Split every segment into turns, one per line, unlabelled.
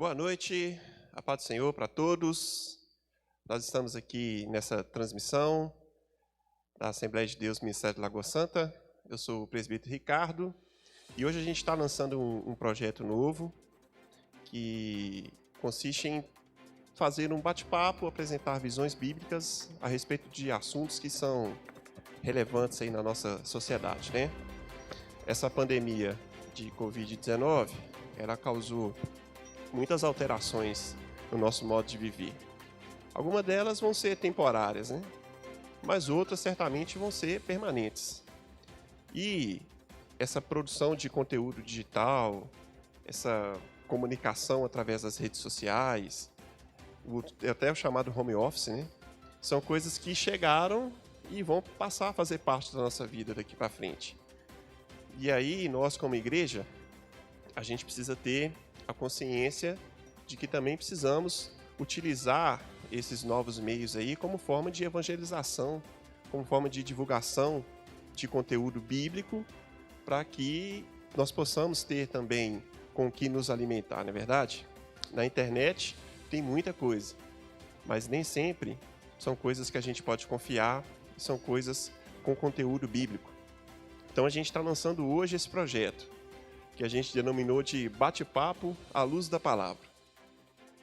Boa noite, a paz do Senhor para todos. Nós estamos aqui nessa transmissão da Assembleia de Deus, Ministério de Lagoa Santa. Eu sou o presbítero Ricardo e hoje a gente está lançando um projeto novo que consiste em fazer um bate-papo, apresentar visões bíblicas a respeito de assuntos que são relevantes aí na nossa sociedade, né? Essa pandemia de Covid-19, ela causou muitas alterações no nosso modo de viver. Algumas delas vão ser temporárias, né? Mas outras certamente vão ser permanentes. E essa produção de conteúdo digital, essa comunicação através das redes sociais, até o chamado home office, né? São coisas que chegaram e vão passar a fazer parte da nossa vida daqui para frente. E aí, nós como igreja, a gente precisa ter a consciência de que também precisamos utilizar esses novos meios aí como forma de evangelização, como forma de divulgação de conteúdo bíblico, para que nós possamos ter também com o que nos alimentar, não é verdade? Na internet tem muita coisa, mas nem sempre são coisas que a gente pode confiar, são coisas com conteúdo bíblico. Então a gente está lançando hoje esse projeto, que a gente denominou de Bate-Papo à Luz da Palavra.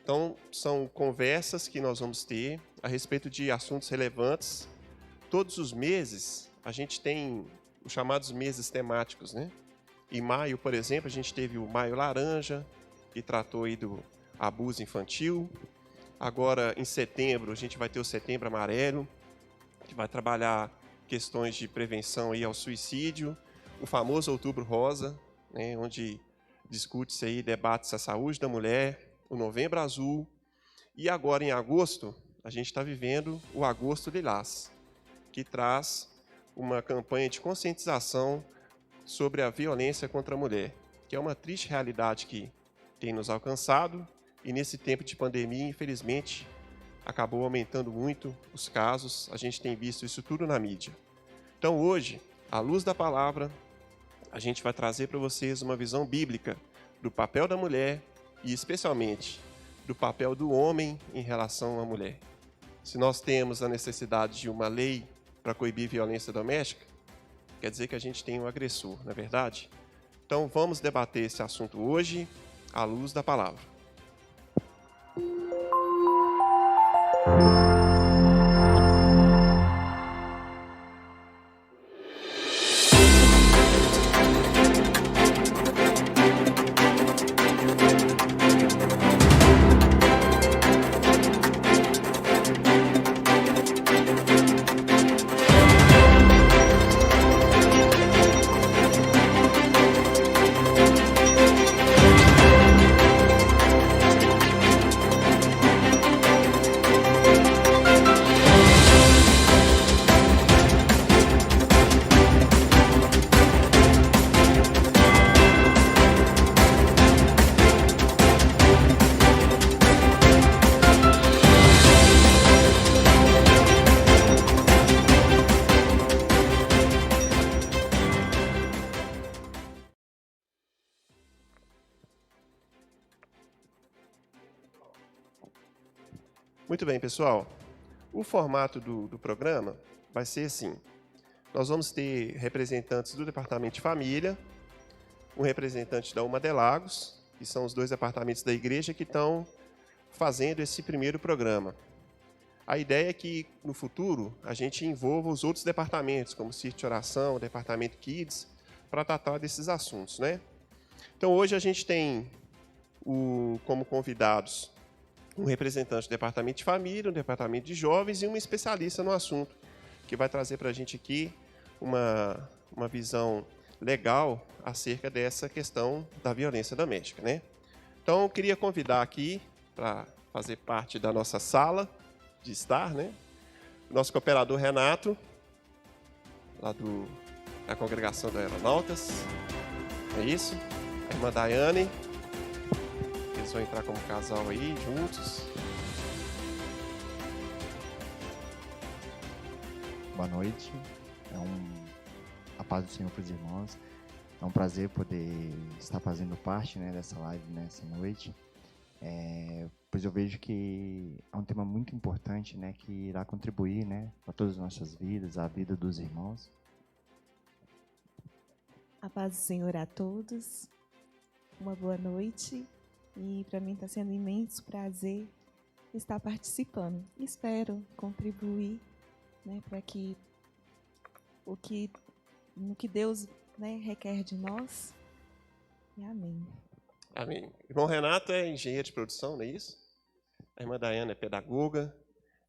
Então, são conversas que nós vamos ter a respeito de assuntos relevantes. Todos os meses, a gente tem os chamados meses temáticos, né? Em maio, por exemplo, a gente teve o Maio Laranja, que tratou aí do abuso infantil. Agora, em setembro, a gente vai ter o Setembro Amarelo, que vai trabalhar questões de prevenção aí ao suicídio. O famoso Outubro Rosa, né, onde discute-se aí, debate-se a saúde da mulher, o Novembro Azul, e agora em agosto, a gente está vivendo o Agosto Lilás, que traz uma campanha de conscientização sobre a violência contra a mulher, que é uma triste realidade que tem nos alcançado, e nesse tempo de pandemia, infelizmente, acabou aumentando muito os casos, a gente tem visto isso tudo na mídia. Então hoje, à luz da palavra, a gente vai trazer para vocês uma visão bíblica do papel da mulher e, especialmente, do papel do homem em relação à mulher. Se nós temos a necessidade de uma lei para coibir violência doméstica, quer dizer que a gente tem um agressor, não é verdade? Então, vamos debater esse assunto hoje à luz da palavra. Muito bem, pessoal. O formato do programa vai ser assim. Nós vamos ter representantes do Departamento de Família, um representante da Uma de Lagos, que são os dois departamentos da igreja que estão fazendo esse primeiro programa. A ideia é que, no futuro, a gente envolva os outros departamentos, como o Círculo de Oração, o Departamento Kids, para tratar desses assuntos, né? Então, hoje a gente tem como convidados um representante do Departamento de Família, um Departamento de Jovens e uma especialista no assunto, que vai trazer para a gente aqui uma visão legal acerca dessa questão da violência doméstica, né? Então, eu queria convidar aqui, para fazer parte da nossa sala de estar, né? O nosso cooperador Renato, lá da Congregação da Aeronautas, é isso? A irmã Daiane. Eles vão entrar como casal aí, juntos.
Boa noite. A paz do Senhor para os irmãos. É um prazer poder estar fazendo parte, né, dessa live nessa noite. Pois eu vejo que é um tema muito importante, né, que irá contribuir, né, para todas as nossas vidas, a vida dos irmãos.
A paz do Senhor a todos, uma boa noite, e para mim está sendo um imenso prazer estar participando. Espero contribuir, né, para que no que Deus, né, requer de nós. E amém.
Amém. Irmão Renato é engenheiro de produção, não é isso? A irmã Daiana é pedagoga,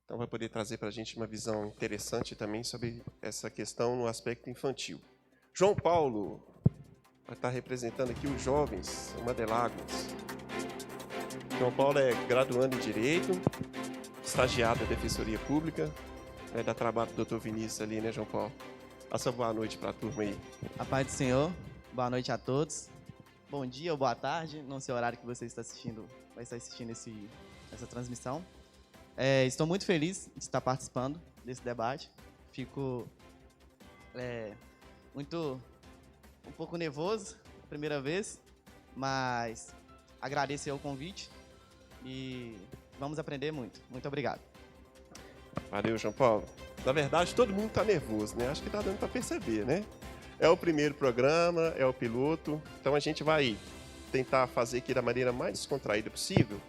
então vai poder trazer para a gente uma visão interessante também sobre essa questão no aspecto infantil. João Paulo vai estar representando aqui os jovens, uma de Lágrimas. João Paulo é graduando em Direito, estagiado da Defensoria Pública, dá trabalho do Dr. Vinícius ali, né, João Paulo? Passa boa noite para a turma aí.
A paz do Senhor, boa noite a todos. Bom dia ou boa tarde, não sei o horário que você vai estar assistindo essa transmissão. Estou muito feliz de estar participando desse debate. Fico um pouco nervoso, primeira vez, mas agradeço o convite e vamos aprender muito. Muito obrigado.
Valeu, João Paulo. Na verdade, todo mundo está nervoso, né? Acho que está dando para perceber, né? É o primeiro programa, é o piloto, então a gente vai tentar fazer aqui da maneira mais descontraída possível,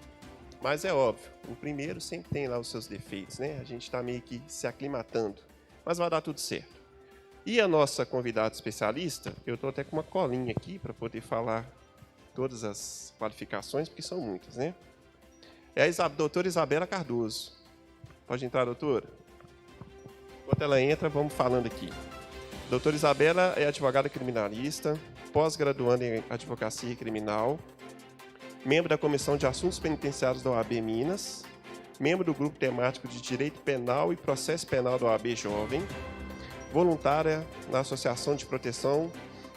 mas é óbvio, o primeiro sempre tem lá os seus defeitos, né? A gente está meio que se aclimatando, mas vai dar tudo certo. E a nossa convidada especialista, eu estou até com uma colinha aqui para poder falar todas as qualificações, porque são muitas, né? É a doutora Isabela Cardoso. Pode entrar, doutora? Enquanto ela entra, vamos falando aqui. Doutora Isabela é advogada criminalista, pós-graduanda em advocacia criminal, membro da Comissão de Assuntos Penitenciários da OAB Minas, membro do Grupo Temático de Direito Penal e Processo Penal da OAB Jovem, voluntária na Associação de Proteção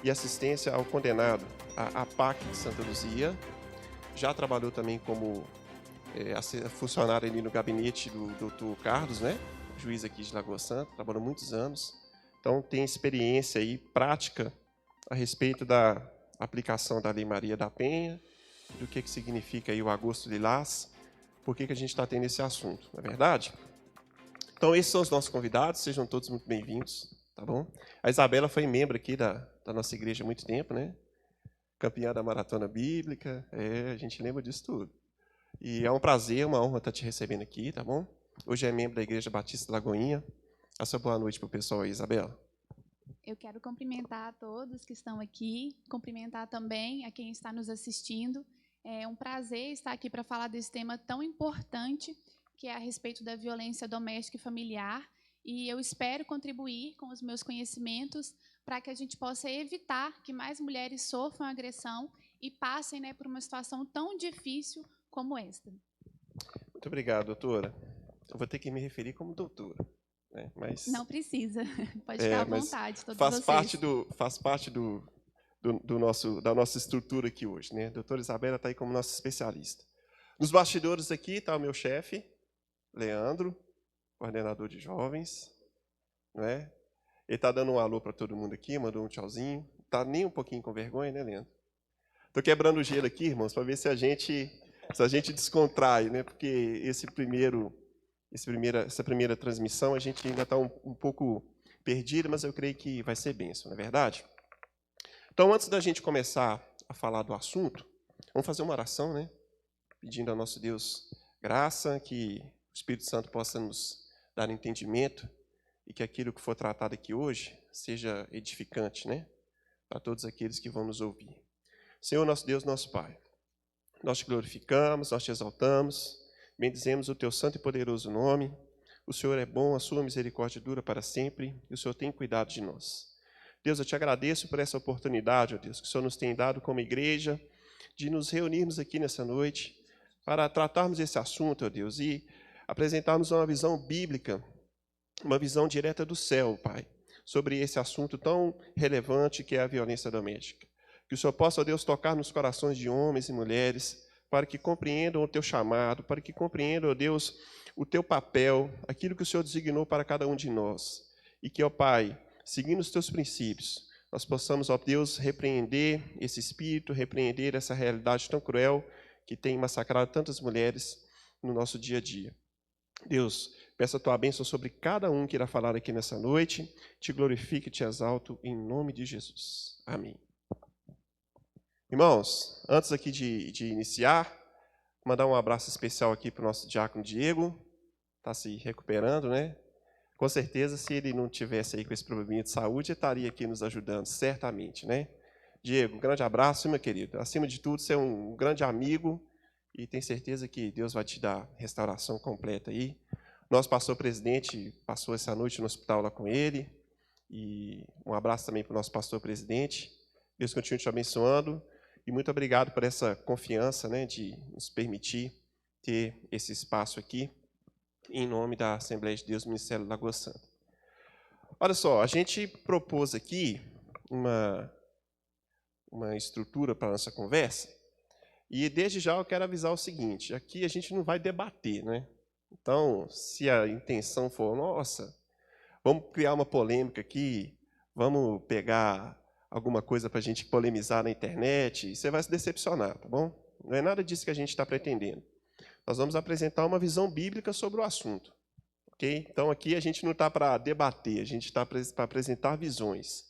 e Assistência ao Condenado, a APAC de Santa Luzia. Já trabalhou também como funcionária ali no gabinete do Dr. Carlos, né? Juiz aqui de Lagoa Santa, trabalhou muitos anos. Então, tem experiência aí, prática, a respeito da aplicação da Lei Maria da Penha, do que significa aí o Agosto Lilás, por que a gente está tendo esse assunto, não é verdade? Então, esses são os nossos convidados, sejam todos muito bem-vindos, tá bom? A Isabela foi membro aqui da nossa igreja há muito tempo, né? Campeã da Maratona Bíblica, a gente lembra disso tudo. E é um prazer, uma honra estar te recebendo aqui, tá bom? Hoje é membro da Igreja Batista Lagoinha. A sua boa noite para o pessoal aí, Isabela.
Eu quero cumprimentar a todos que estão aqui, cumprimentar também a quem está nos assistindo. É um prazer estar aqui para falar desse tema tão importante, que é a respeito da violência doméstica e familiar. E eu espero contribuir com os meus conhecimentos para que a gente possa evitar que mais mulheres sofram agressão e passem, né, por uma situação tão difícil como esta.
Muito obrigado, doutora. Eu vou ter que me referir como doutora. Mas,
não precisa, pode ficar à vontade, todos
faz
vocês.
Faz parte da nossa estrutura aqui hoje, né? A doutora Isabela está aí como nossa especialista. Nos bastidores aqui está o meu chefe, Leandro, coordenador de jovens, né? Ele está dando um alô para todo mundo aqui, mandou um tchauzinho. Está nem um pouquinho com vergonha, né, Leandro? Estou quebrando o gelo aqui, irmãos, para ver se a gente descontrai, né? Porque essa primeira transmissão, a gente ainda está um pouco perdido, mas eu creio que vai ser bênção, não é verdade? Então, antes da gente começar a falar do assunto, vamos fazer uma oração, né? Pedindo ao nosso Deus graça, que o Espírito Santo possa nos dar entendimento e que aquilo que for tratado aqui hoje seja edificante, né? Para todos aqueles que vão nos ouvir. Senhor, nosso Deus, nosso Pai, nós te glorificamos, nós te exaltamos, bendizemos o teu santo e poderoso nome. O Senhor é bom, a sua misericórdia dura para sempre, e o Senhor tem cuidado de nós. Deus, eu te agradeço por essa oportunidade, ó Deus, que o Senhor nos tem dado como igreja, de nos reunirmos aqui nessa noite, para tratarmos esse assunto, ó Deus, e apresentarmos uma visão bíblica, uma visão direta do céu, Pai, sobre esse assunto tão relevante que é a violência doméstica. Que o Senhor possa, ó Deus, tocar nos corações de homens e mulheres, para que compreendam o teu chamado, para que compreendam, ó Deus, o teu papel, aquilo que o Senhor designou para cada um de nós. E que, ó Pai, seguindo os teus princípios, nós possamos, ó Deus, repreender esse espírito, repreender essa realidade tão cruel que tem massacrado tantas mulheres no nosso dia a dia. Deus, peço a tua bênção sobre cada um que irá falar aqui nessa noite. Te glorifico e te exalto em nome de Jesus. Amém. Irmãos, antes aqui de iniciar, mandar um abraço especial aqui para o nosso diácono Diego. Está se recuperando, né? Com certeza, se ele não tivesse aí com esse probleminha de saúde, ele estaria aqui nos ajudando, certamente, né? Diego, um grande abraço, meu querido. Acima de tudo, você é um grande amigo e tenho certeza que Deus vai te dar restauração completa aí. Nosso pastor-presidente passou essa noite no hospital lá com ele. E um abraço também para o nosso pastor-presidente. Deus continue te abençoando. E muito obrigado por essa confiança, né, de nos permitir ter esse espaço aqui, em nome da Assembleia de Deus, Ministério Lagoa Santa. Olha só, a gente propôs aqui uma estrutura para a nossa conversa. E desde já eu quero avisar o seguinte, aqui a gente não vai debater, né? Então, se a intenção for, nossa, vamos criar uma polêmica aqui, vamos pegar alguma coisa para a gente polemizar na internet, você vai se decepcionar, tá bom? Não é nada disso que a gente está pretendendo. Nós vamos apresentar uma visão bíblica sobre o assunto, ok? Então, aqui a gente não está para debater, a gente está para apresentar visões.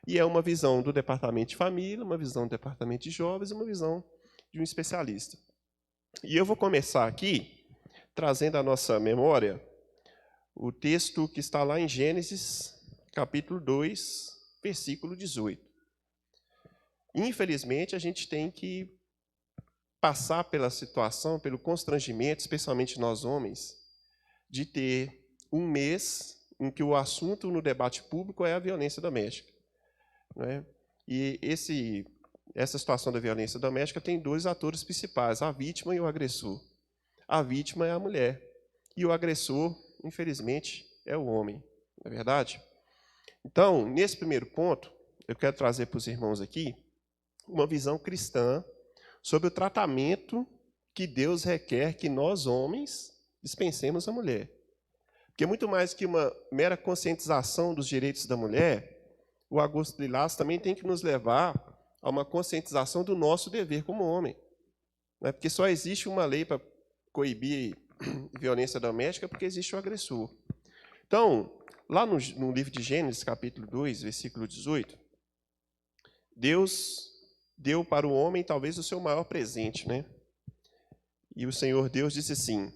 E é uma visão do departamento de família, uma visão do departamento de jovens e uma visão de um especialista. E eu vou começar aqui, trazendo à nossa memória o texto que está lá em Gênesis, capítulo 2, versículo 18. Infelizmente, a gente tem que passar pela situação, pelo constrangimento, especialmente nós homens, de ter um mês em que o assunto no debate público é a violência doméstica. Não é? E essa situação da violência doméstica tem dois atores principais, a vítima e o agressor. A vítima é a mulher e o agressor, infelizmente, é o homem, não é verdade? Então, nesse primeiro ponto, eu quero trazer para os irmãos aqui uma visão cristã sobre o tratamento que Deus requer que nós, homens, dispensemos à mulher. Porque muito mais que uma mera conscientização dos direitos da mulher, o Augusto Lilás também tem que nos levar a uma conscientização do nosso dever como homem. Não é? Porque só existe uma lei para coibir violência doméstica porque existe o agressor. Então, lá no livro de Gênesis, capítulo 2, versículo 18, Deus deu para o homem talvez o seu maior presente, né? E o Senhor Deus disse assim,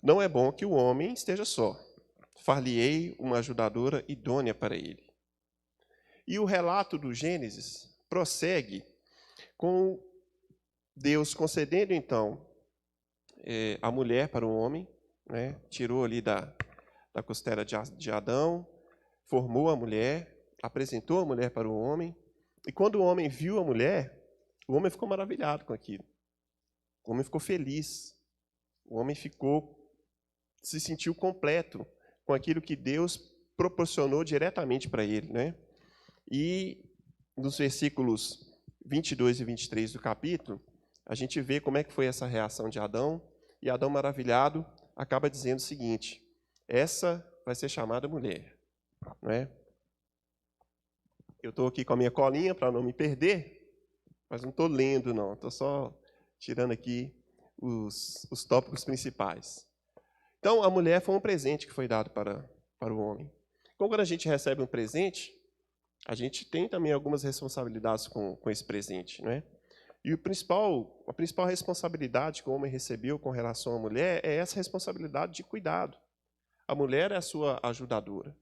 não é bom que o homem esteja só, far-lhe-ei uma ajudadora idônea para ele. E o relato do Gênesis prossegue com Deus concedendo, então, a mulher para o homem, né? Tirou ali da costela de Adão, formou a mulher, apresentou a mulher para o homem, e quando o homem viu a mulher, o homem ficou maravilhado com aquilo. O homem ficou feliz. O homem se sentiu completo com aquilo que Deus proporcionou diretamente para ele, né? E nos versículos 22 e 23 do capítulo, a gente vê como é que foi essa reação de Adão, e Adão, maravilhado, acaba dizendo o seguinte, essa vai ser chamada mulher, não é? Eu estou aqui com a minha colinha para não me perder, mas não estou lendo, não. Estou só tirando aqui os tópicos principais. Então, a mulher foi um presente que foi dado para o homem. Então, quando a gente recebe um presente, a gente tem também algumas responsabilidades com esse presente, não é? E a principal responsabilidade que o homem recebeu com relação à mulher é essa responsabilidade de cuidado. A mulher é a sua ajudadora.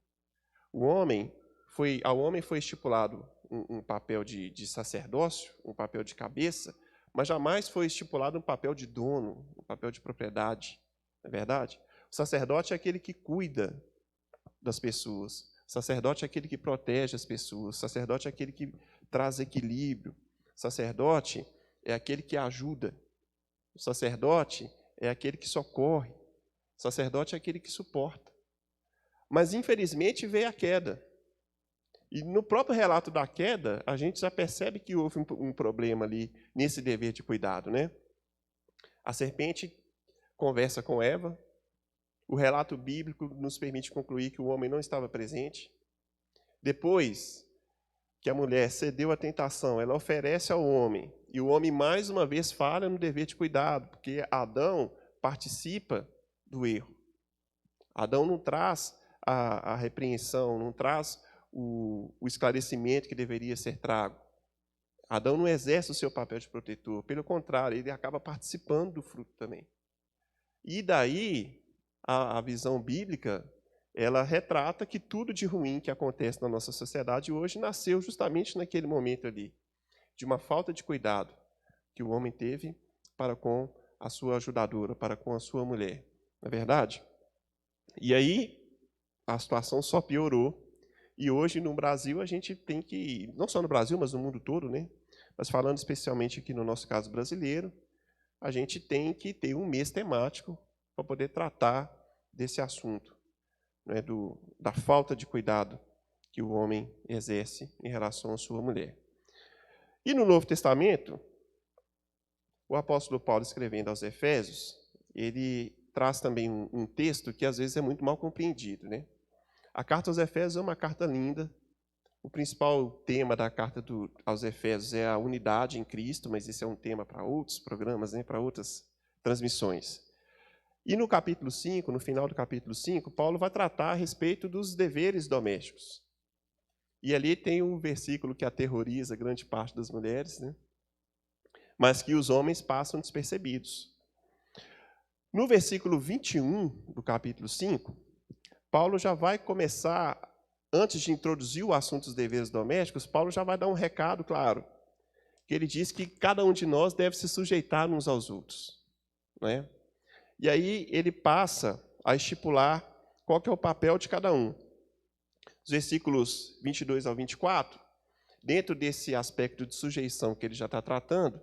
Ao homem foi estipulado um papel de sacerdócio, um papel de cabeça, mas jamais foi estipulado um papel de dono, um papel de propriedade, não é verdade? O sacerdote é aquele que cuida das pessoas, o sacerdote é aquele que protege as pessoas, o sacerdote é aquele que traz equilíbrio, o sacerdote é aquele que ajuda, o sacerdote é aquele que socorre, o sacerdote é aquele que suporta. Mas, infelizmente, veio a queda. E no próprio relato da queda, a gente já percebe que houve um problema ali nesse dever de cuidado, né? A serpente conversa com Eva, o relato bíblico nos permite concluir que o homem não estava presente. Depois, que a mulher cedeu à tentação, ela oferece ao homem, e o homem mais uma vez falha no dever de cuidado, porque Adão participa do erro. Adão não traz a repreensão, não traz o esclarecimento que deveria ser trago. Adão não exerce o seu papel de protetor, pelo contrário, ele acaba participando do fruto também. E daí, a visão bíblica, ela retrata que tudo de ruim que acontece na nossa sociedade hoje nasceu justamente naquele momento ali, de uma falta de cuidado que o homem teve para com a sua ajudadora, para com a sua mulher. Não é verdade? E aí, a situação só piorou. E hoje, no Brasil, a gente tem que, não só no Brasil, mas no mundo todo, né? Mas falando especialmente aqui no nosso caso brasileiro, a gente tem que ter um mês temático para poder tratar desse assunto, né, da falta de cuidado que o homem exerce em relação à sua mulher. E no Novo Testamento, o apóstolo Paulo, escrevendo aos Efésios, ele traz também um texto que às vezes é muito mal compreendido, né? A carta aos Efésios é uma carta linda. O principal tema da carta aos Efésios é a unidade em Cristo, mas esse é um tema para outros programas, né, para outras transmissões. E no capítulo 5, no final do capítulo 5, Paulo vai tratar a respeito dos deveres domésticos. E ali tem um versículo que aterroriza grande parte das mulheres, né, mas que os homens passam despercebidos. No versículo 21 do capítulo 5, Paulo já vai começar, antes de introduzir o assunto dos deveres domésticos, Paulo já vai dar um recado claro, que ele diz que cada um de nós deve se sujeitar uns aos outros, né? E aí ele passa a estipular qual que é o papel de cada um. Os versículos 22 ao 24, dentro desse aspecto de sujeição que ele já está tratando,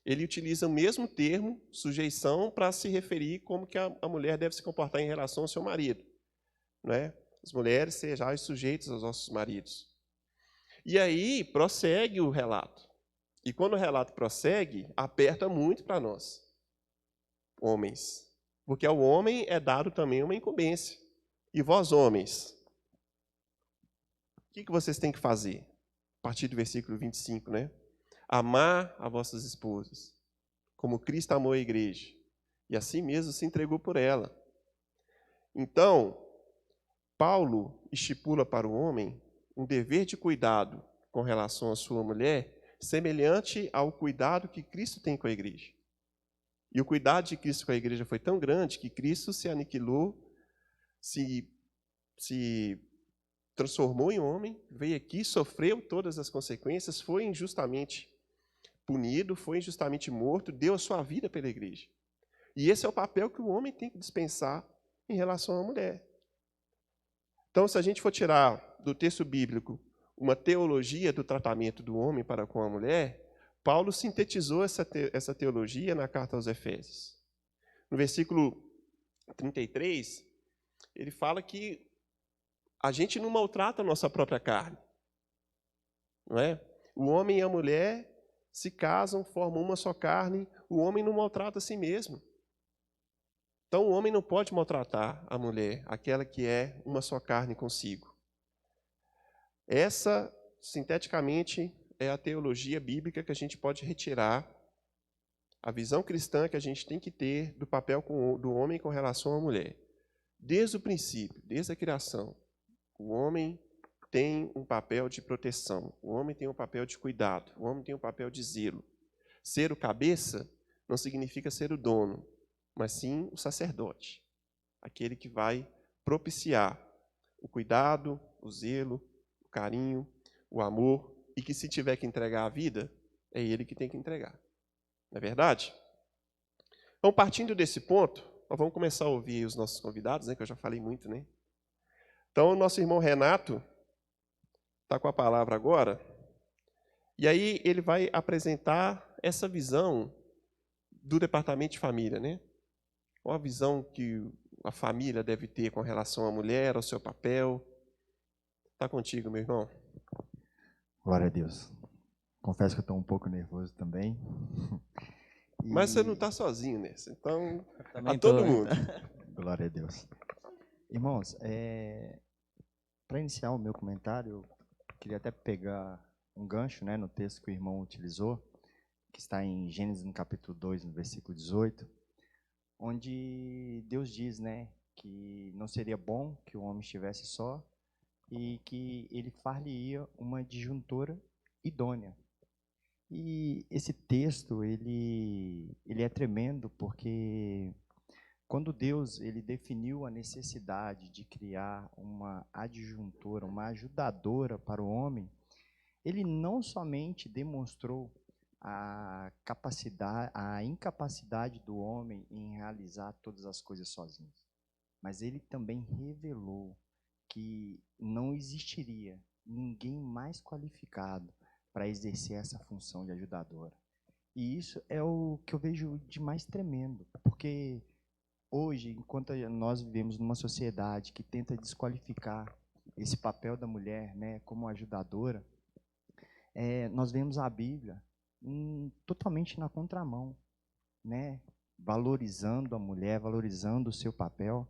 ele utiliza o mesmo termo, sujeição, para se referir como que a mulher deve se comportar em relação ao seu marido, né? As mulheres sejam sujeitas aos nossos maridos. E aí prossegue o relato. E quando o relato prossegue, aperta muito para nós, homens. Porque ao homem é dado também uma incumbência. E vós, homens, o que vocês têm que fazer? A partir do versículo 25, né? Amar a vossas esposas, como Cristo amou a igreja, e assim mesmo se entregou por ela. Então, Paulo estipula para o homem um dever de cuidado com relação à sua mulher, semelhante ao cuidado que Cristo tem com a igreja. E o cuidado de Cristo com a igreja foi tão grande que Cristo se aniquilou, se transformou em homem, veio aqui, sofreu todas as consequências, foi injustamente punido, foi injustamente morto, deu a sua vida pela igreja. E esse é o papel que o homem tem que dispensar em relação à mulher. Então, se a gente for tirar do texto bíblico uma teologia do tratamento do homem para com a mulher, Paulo sintetizou essa teologia na carta aos Efésios. No versículo 33, ele fala que a gente não maltrata a nossa própria carne, não é? O homem e a mulher se casam, formam uma só carne, o homem não maltrata a si mesmo. Então, o homem não pode maltratar a mulher, aquela que é uma só carne consigo. Essa, sinteticamente, é a teologia bíblica que a gente pode retirar, a visão cristã que a gente tem que ter do papel do homem com relação à mulher. Desde o princípio, desde a criação, o homem tem um papel de proteção, o homem tem um papel de cuidado, o homem tem um papel de zelo. Ser o cabeça não significa ser o dono, mas sim o sacerdote, aquele que vai propiciar o cuidado, o zelo, o carinho, o amor, e que se tiver que entregar a vida, é ele que tem que entregar. Não é verdade? Então, partindo desse ponto, nós vamos começar a ouvir os nossos convidados, né, que eu já falei muito, né? Então, o nosso irmão Renato está com a palavra agora, e aí ele vai apresentar essa visão do departamento de família, né? Qual a visão que a família deve ter com relação à mulher, ao seu papel. Está contigo, meu irmão.
Glória a Deus. Confesso que eu estou um pouco nervoso também.
Mas você não está sozinho nessa, então
Também
a todo
tô,
mundo.
Glória a Deus. Irmãos, para iniciar o meu comentário, eu queria até pegar um gancho, né, no texto que o irmão utilizou, que está em Gênesis, no capítulo 2, no versículo 18, onde Deus diz, né, que não seria bom que o homem estivesse só e que ele far-lhe-ia uma disjuntora idônea. E esse texto, ele é tremendo porque quando Deus ele definiu a necessidade de criar uma adjuntora, uma ajudadora para o homem, ele não somente demonstrou a capacidade, a incapacidade do homem em realizar todas as coisas sozinho, mas ele também revelou que não existiria ninguém mais qualificado para exercer essa função de ajudadora. E isso é o que eu vejo de mais tremendo, porque hoje, enquanto nós vivemos numa sociedade que tenta desqualificar esse papel da mulher, né, como ajudadora, nós vemos a Bíblia totalmente na contramão, né, valorizando a mulher, valorizando o seu papel.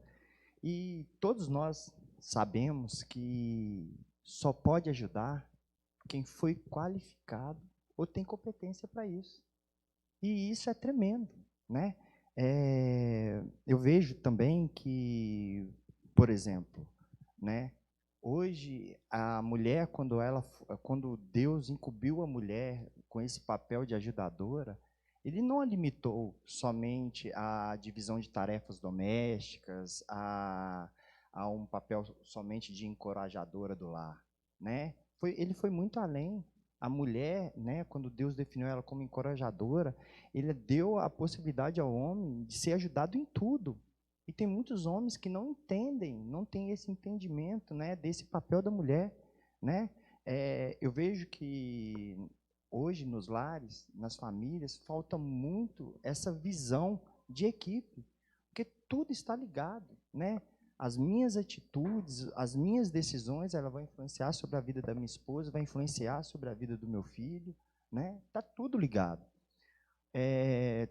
E todos nós sabemos que só pode ajudar quem foi qualificado ou tem competência para isso. E isso é tremendo, né? Eu vejo também que, por exemplo, né, hoje a mulher, quando Deus incumbiu a mulher com esse papel de ajudadora, ele não a limitou somente à divisão de tarefas domésticas, a um papel somente de encorajadora do lar, né? Ele foi muito além. A mulher, né, quando Deus definiu ela como encorajadora, ele deu a possibilidade ao homem de ser ajudado em tudo. E tem muitos homens que não entendem, não têm esse entendimento, né, desse papel da mulher, né? Eu vejo que hoje nos lares, nas famílias, falta muito essa visão de equipe, porque tudo está ligado, né? As minhas atitudes, as minhas decisões, ela vai influenciar sobre a vida da minha esposa, vai influenciar sobre a vida do meu filho, né? Tá tudo ligado.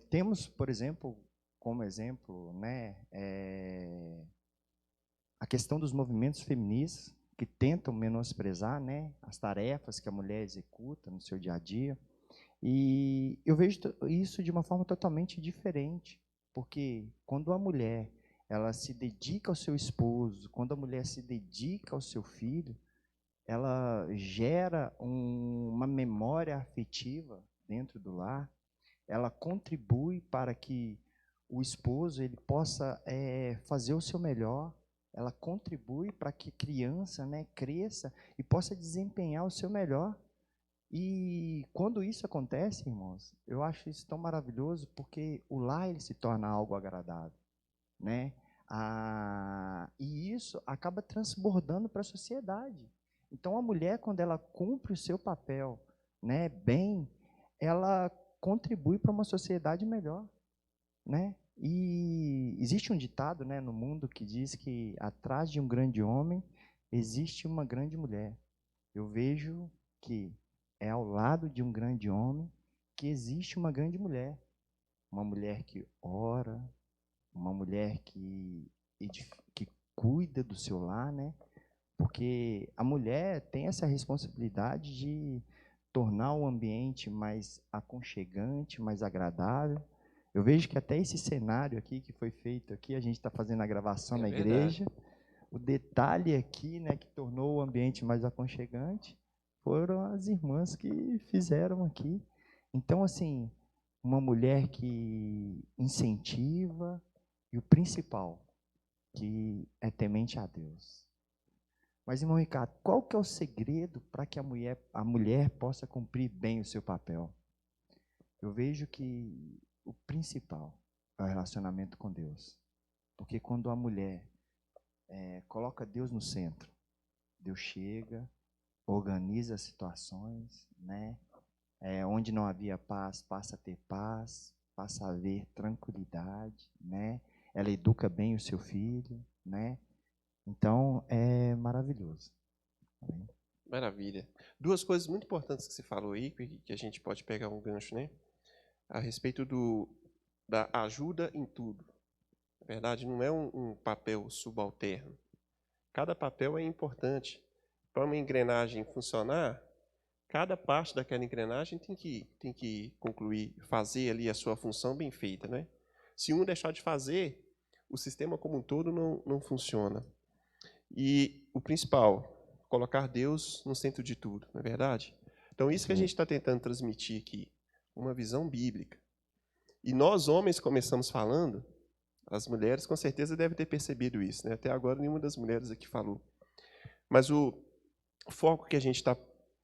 Temos, por exemplo, como exemplo, né, a questão dos movimentos feministas que tentam menosprezar, né, as tarefas que a mulher executa no seu dia a dia. E eu vejo isso de uma forma totalmente diferente, porque quando a mulher ela se dedica ao seu esposo, quando a mulher se dedica ao seu filho, ela gera uma memória afetiva dentro do lar, ela contribui para que o esposo ele possa fazer o seu melhor, ela contribui para que a criança, né, cresça e possa desempenhar o seu melhor. E quando isso acontece, irmãos, eu acho isso tão maravilhoso, porque o lar ele se torna algo agradável, né? E isso acaba transbordando para a sociedade. Então, a mulher, quando ela cumpre o seu papel, né, bem, ela contribui para uma sociedade melhor, né? E existe um ditado, né, no mundo que diz que atrás de um grande homem existe uma grande mulher. Eu vejo que é ao lado de um grande homem que existe uma grande mulher. Uma mulher que ora, uma mulher que cuida do seu lar, né? Porque a mulher tem essa responsabilidade de tornar o ambiente mais aconchegante, mais agradável. Eu vejo que até esse cenário aqui que foi feito aqui, a gente está fazendo a gravação na igreja, o detalhe aqui, né, que tornou o ambiente mais aconchegante, foram as irmãs que fizeram aqui. Então, assim, uma mulher que incentiva e o principal, que é temente a Deus. Mas, irmão Ricardo, qual que é o segredo para que a mulher possa cumprir bem o seu papel? Eu vejo que o principal é o relacionamento com Deus. Porque quando a mulher coloca Deus no centro, Deus chega, organiza as situações, né? Onde não havia paz, passa a ter paz, passa a haver tranquilidade, né? Ela educa bem o seu filho, né? Então, é maravilhoso. Amém?
Maravilha. Duas coisas muito importantes que você falou aí, que a gente pode pegar um gancho, né? A respeito da ajuda em tudo. Na verdade, não é um papel subalterno. Cada papel é importante. Para uma engrenagem funcionar, cada parte daquela engrenagem tem que concluir, fazer ali a sua função bem feita, né? Se um deixar de fazer, o sistema como um todo não funciona. E o principal, colocar Deus no centro de tudo, não é verdade? Então, isso que a gente está tentando transmitir aqui, uma visão bíblica. E nós, homens, começamos falando, as mulheres com certeza devem ter percebido isso, né? Até agora, nenhuma das mulheres aqui falou. Mas o foco que a gente está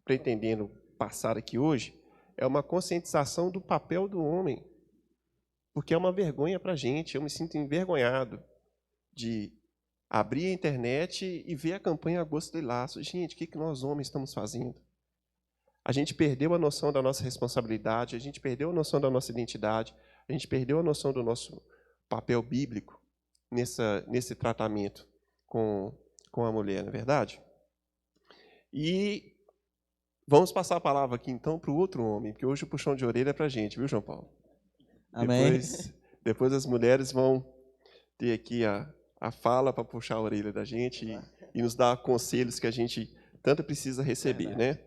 pretendendo passar aqui hoje é uma conscientização do papel do homem, porque é uma vergonha para a gente. Eu me sinto envergonhado de abrir a internet e ver a campanha Agosto Lilás. Gente, o que nós homens estamos fazendo? A gente perdeu a noção da nossa responsabilidade, a gente perdeu a noção da nossa identidade, a gente perdeu a noção do nosso papel bíblico nesse tratamento com a mulher, não é verdade? E vamos passar a palavra aqui, então, para o outro homem, porque hoje o puxão de orelha é para a gente, viu, João Paulo?
Amém.
Depois as mulheres vão ter aqui a fala para puxar a orelha da gente e nos dar conselhos que a gente tanto precisa receber, né?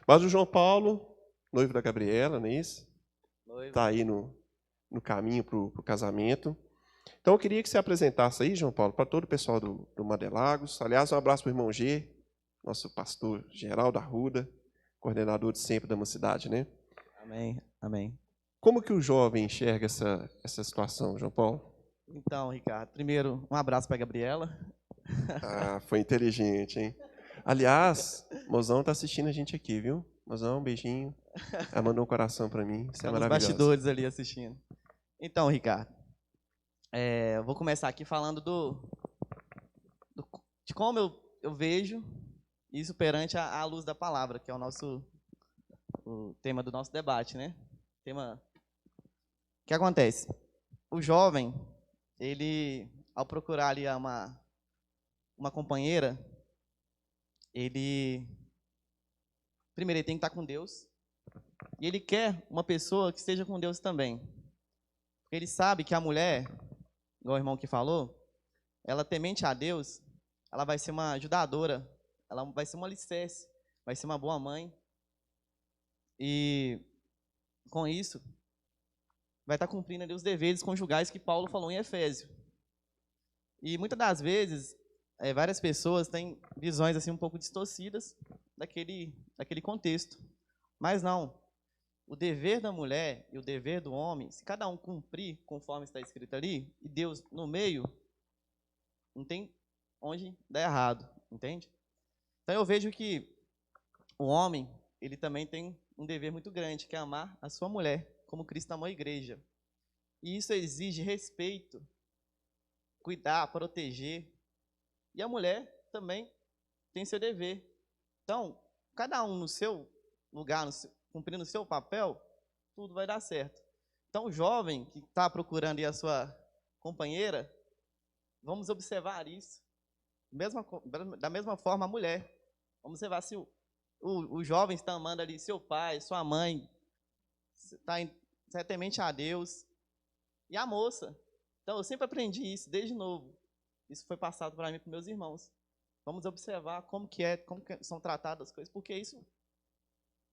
Mas o João Paulo, noivo da Gabriela, não é isso? Está aí no caminho para o casamento. Então, eu queria que você apresentasse aí, João Paulo, para todo o pessoal do Madelagos. Aliás, um abraço para o irmão G, nosso pastor Geraldo Arruda, coordenador de sempre da mocidade, né?
Amém, amém.
Como que o jovem enxerga essa situação, João Paulo?
Então, Ricardo, primeiro, um abraço para a Gabriela.
Ah, foi inteligente, hein? Aliás, Mozão está assistindo a gente aqui, viu? Mozão, um beijinho. Ela mandou um coração para mim. Isso é
Nos
maravilhoso.
bastidores ali assistindo. Então, Ricardo, eu vou começar aqui falando de como eu vejo isso perante a luz da palavra, que é o tema do nosso debate, né? O que acontece? O jovem, ele, ao procurar ali uma companheira, primeiro ele tem que estar com Deus, e ele quer uma pessoa que esteja com Deus também. Porque ele sabe que a mulher, igual o irmão que falou, ela temente a Deus, ela vai ser uma ajudadora, ela vai ser uma alicerce, vai ser uma boa mãe. E com isso, vai estar cumprindo ali os deveres conjugais que Paulo falou em Efésio. E muitas das vezes, várias pessoas têm visões assim um pouco distorcidas daquele contexto. Mas não. O dever da mulher e o dever do homem, se cada um cumprir conforme está escrito ali, e Deus no meio, não tem onde dar errado, entende? Então eu vejo que o homem, ele também tem um dever muito grande, que é amar a sua mulher, como Cristo amou a igreja. E isso exige respeito, cuidar, proteger. E a mulher também tem seu dever. Então, cada um no seu lugar, cumprindo o seu papel, tudo vai dar certo. Então, o jovem que está procurando aí a sua companheira, vamos observar isso. Da mesma forma, a mulher. Vamos observar se o jovem está amando ali seu pai, sua mãe, está temente a Deus. E a moça. Então, eu sempre aprendi isso desde novo. Isso foi passado para mim e para meus irmãos. Vamos observar como que são tratadas as coisas, porque isso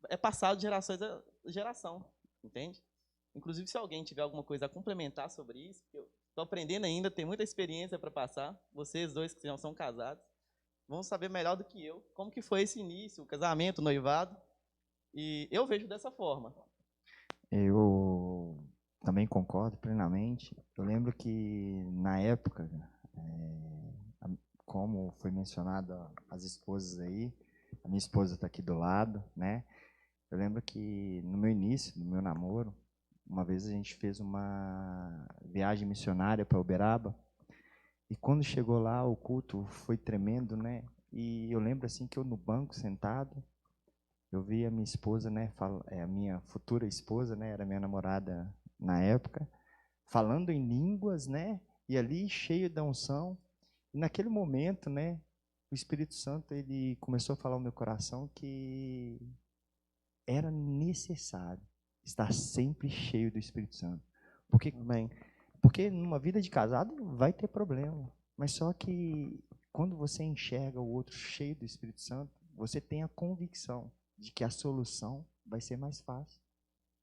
é passado de gerações a geração, entende? Inclusive, se alguém tiver alguma coisa a complementar sobre isso, porque eu estou aprendendo ainda, tem muita experiência para passar, vocês dois que já são casados, vão saber melhor do que eu como que foi esse início, o casamento, o noivado, e eu vejo dessa forma.
Eu também concordo plenamente. Eu lembro que, na época, como foi mencionado as esposas aí, a minha esposa está aqui do lado, né? Eu lembro que no meu início, no meu namoro, uma vez a gente fez uma viagem missionária para Uberaba, e quando chegou lá, o culto foi tremendo, né? E eu lembro assim que eu no banco sentado, eu vi a minha esposa, né? A minha futura esposa, né? Era minha namorada na época, falando em línguas, né? E ali cheio da unção. E naquele momento, né? O Espírito Santo ele começou a falar ao meu coração que era necessário estar sempre cheio do Espírito Santo. Porque numa vida de casado vai ter problema. Mas só que quando você enxerga o outro cheio do Espírito Santo, você tem a convicção de que a solução vai ser mais fácil.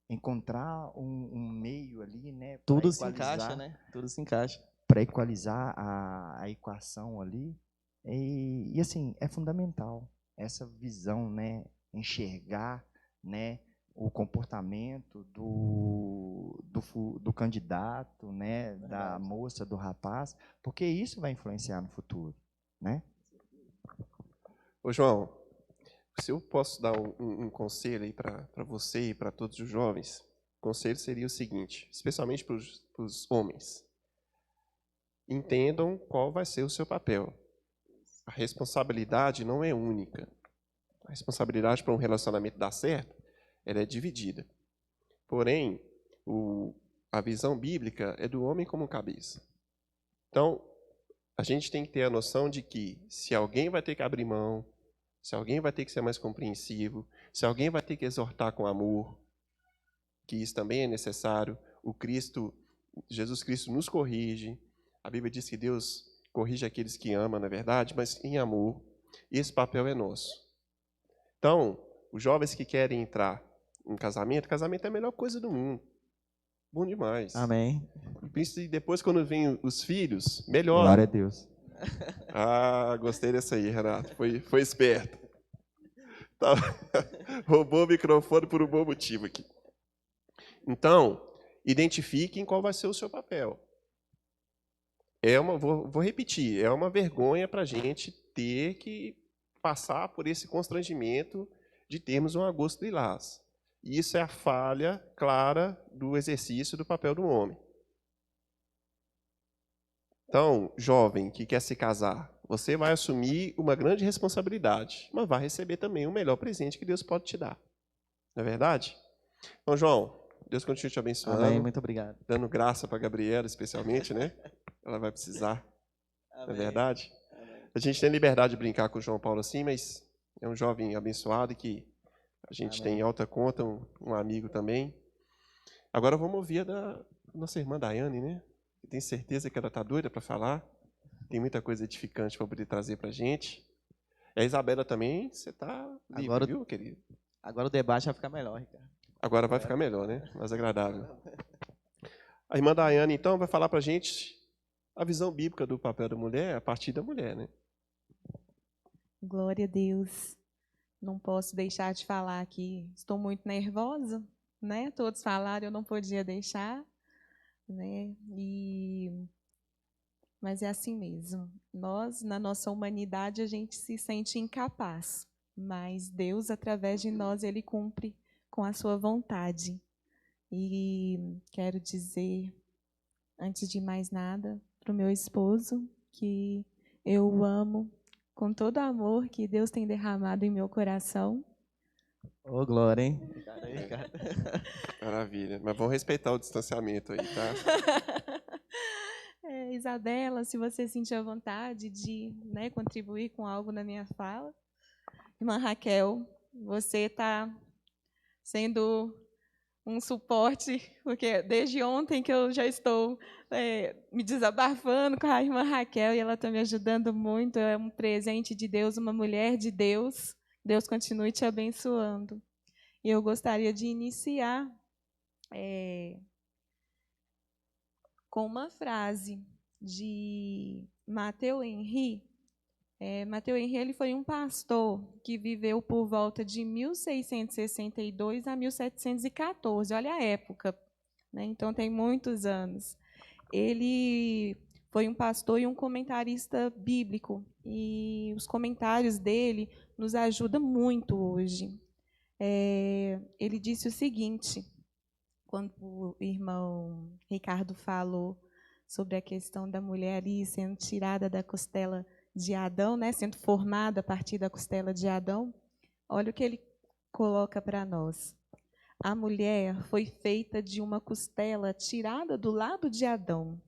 Encontrar um meio ali, né? pra
Tudo se
equalizar-
encaixa, né? Tudo se encaixa.
Para equalizar a equação ali. E assim, é fundamental essa visão, né? Enxergar, né? O comportamento do candidato, né? Da moça, do rapaz, porque isso vai influenciar no futuro, né?
Ô, João, se eu posso dar um conselho aí para você e para todos os jovens, o conselho seria o seguinte, especialmente para os homens. Entendam qual vai ser o seu papel. A responsabilidade não é única. A responsabilidade para um relacionamento dar certo, ela é dividida. Porém, a visão bíblica é do homem como cabeça. Então, a gente tem que ter a noção de que se alguém vai ter que abrir mão, se alguém vai ter que ser mais compreensivo, se alguém vai ter que exortar com amor, que isso também é necessário, Jesus Cristo nos corrige. A Bíblia diz que Deus corrige aqueles que ama, na verdade, mas em amor. Esse papel é nosso. Então, os jovens que querem entrar em casamento é a melhor coisa do mundo. Bom demais.
Amém.
E depois, quando vem os filhos, melhor.
Glória a Deus.
Ah, gostei dessa aí, Renato. Foi esperto. Tá. Roubou o microfone por um bom motivo aqui. Então, identifiquem qual vai ser o seu papel. Vou repetir, é uma vergonha para a gente ter que passar por esse constrangimento de termos um agosto lilás. E isso é a falha clara do exercício do papel do homem. Então, jovem que quer se casar, você vai assumir uma grande responsabilidade, mas vai receber também o melhor presente que Deus pode te dar. Não é verdade? Então, João, Deus continue te abençoando.
Amém. Muito obrigado.
Dando graça para a Gabriela, especialmente, né? Ela vai precisar.
Amém.
Não é verdade?
Amém.
A gente tem liberdade de brincar com o João Paulo assim, mas é um jovem abençoado que a gente tem em alta conta, um amigo também. Agora vamos ouvir a da nossa irmã Daiane, né? Eu tenho certeza que ela está doida para falar. Tem muita coisa edificante para poder trazer para a gente. E a Isabela também, você está livre,
Agora-
viu, querido?
Agora o debate vai ficar melhor, Ricardo.
Agora vai ficar melhor, né? Mais agradável. A irmã Daiane, então, vai falar para a gente a visão bíblica do papel da mulher a partir da mulher, né?
Glória a Deus. Não posso deixar de falar que estou muito nervosa, né? Todos falaram, eu não podia deixar, né? Mas é assim mesmo. Nós, na nossa humanidade, a gente se sente incapaz, mas Deus, através de nós, Ele cumpre com a sua vontade. E quero dizer, antes de mais nada, para o meu esposo, que eu o amo com todo o amor que Deus tem derramado em meu coração.
Ô, glória, hein? Ricardo.
Maravilha. Mas vamos respeitar o distanciamento aí, tá?
Isabela, se você sentir a vontade de, né, contribuir com algo na minha fala. Irmã Raquel, você está sendo um suporte, porque desde ontem que eu já estou me desabafando com a irmã Raquel e ela está me ajudando muito. É um presente de Deus, uma mulher de Deus. Deus continue te abençoando. E eu gostaria de iniciar com uma frase de Matteo Henry. Matteo Henry ele foi um pastor que viveu por volta de 1662 a 1714. Olha a época, né? Então tem muitos anos. Ele foi um pastor e um comentarista bíblico, e os comentários dele nos ajudam muito hoje. Ele disse o seguinte, quando o irmão Ricardo falou sobre a questão da mulher ali sendo tirada da costela de Adão, né, sendo formada a partir da costela de Adão, olha o que ele coloca para nós. A mulher foi feita de uma costela tirada do lado de Adão,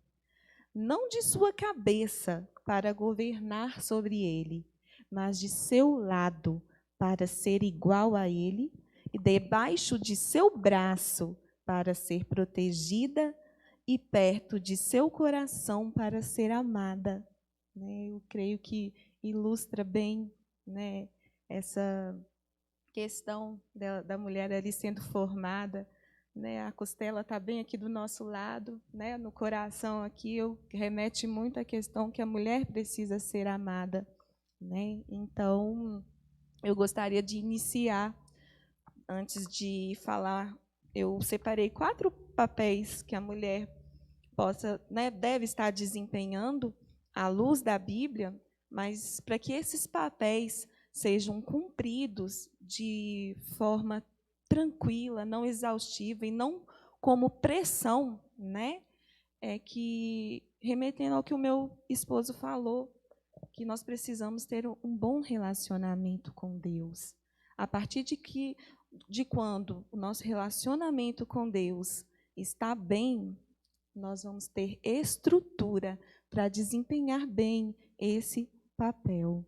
não de sua cabeça para governar sobre ele, mas de seu lado para ser igual a ele, e debaixo de seu braço para ser protegida, e perto de seu coração para ser amada. Eu creio que ilustra bem, né, questão da mulher ali sendo formada, né? A costela está bem aqui do nosso lado, né? No coração aqui, remete muito à questão que a mulher precisa ser amada, né? Então, eu gostaria de iniciar, antes de falar, eu separei 4 papéis que a mulher possa, né, deve estar desempenhando à luz da Bíblia, mas para que esses papéis sejam cumpridos de forma tranquila, não exaustiva e não como pressão, né? Que remetendo ao que o meu esposo falou, que nós precisamos ter um bom relacionamento com Deus. A partir de quando o nosso relacionamento com Deus está bem, nós vamos ter estrutura para desempenhar bem esse papel.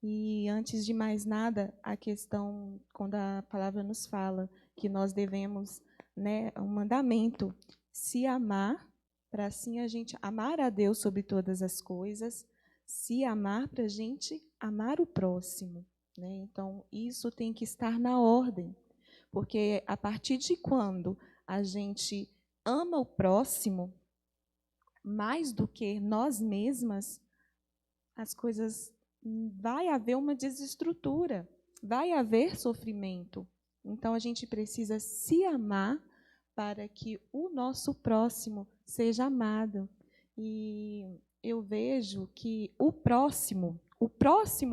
E, antes de mais nada, a questão, quando a palavra nos fala que nós devemos, né, um mandamento, se amar, para assim a gente amar a Deus sobre todas as coisas, se amar para a gente amar o próximo, né? Então, isso tem que estar na ordem, porque a partir de quando a gente ama o próximo mais do que nós mesmas, as coisas, vai haver uma desestrutura, vai haver sofrimento. Então, a gente precisa se amar para que o nosso próximo seja amado. E eu vejo que o próximo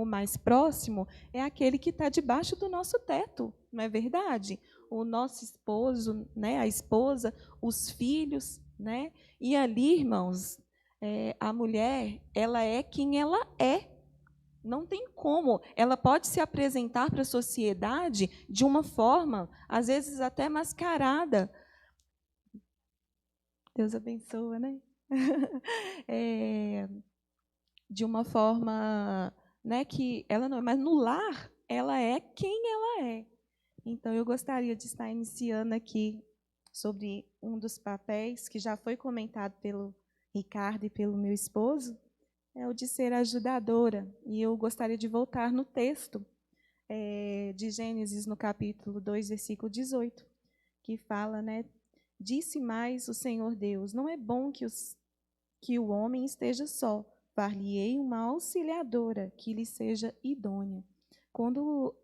mais próximo é aquele que está debaixo do nosso teto, não é verdade? O nosso esposo, né, a esposa, os filhos, né? E ali, irmãos, a mulher, ela é quem ela é. Não tem como. Ela pode se apresentar para a sociedade de uma forma, às vezes até mascarada. Deus abençoa, né? De uma forma, né, que ela não é, mas no lar, ela é quem ela é. Então, eu gostaria de estar iniciando aqui sobre um dos papéis que já foi comentado pelo Ricardo e pelo meu esposo, é o de ser ajudadora. E eu gostaria de voltar no texto de Gênesis, no capítulo 2, versículo 18, que fala, né, disse mais o Senhor Deus, não é bom que o homem esteja só, far-lhe-ei uma auxiliadora que lhe seja idônea. Quando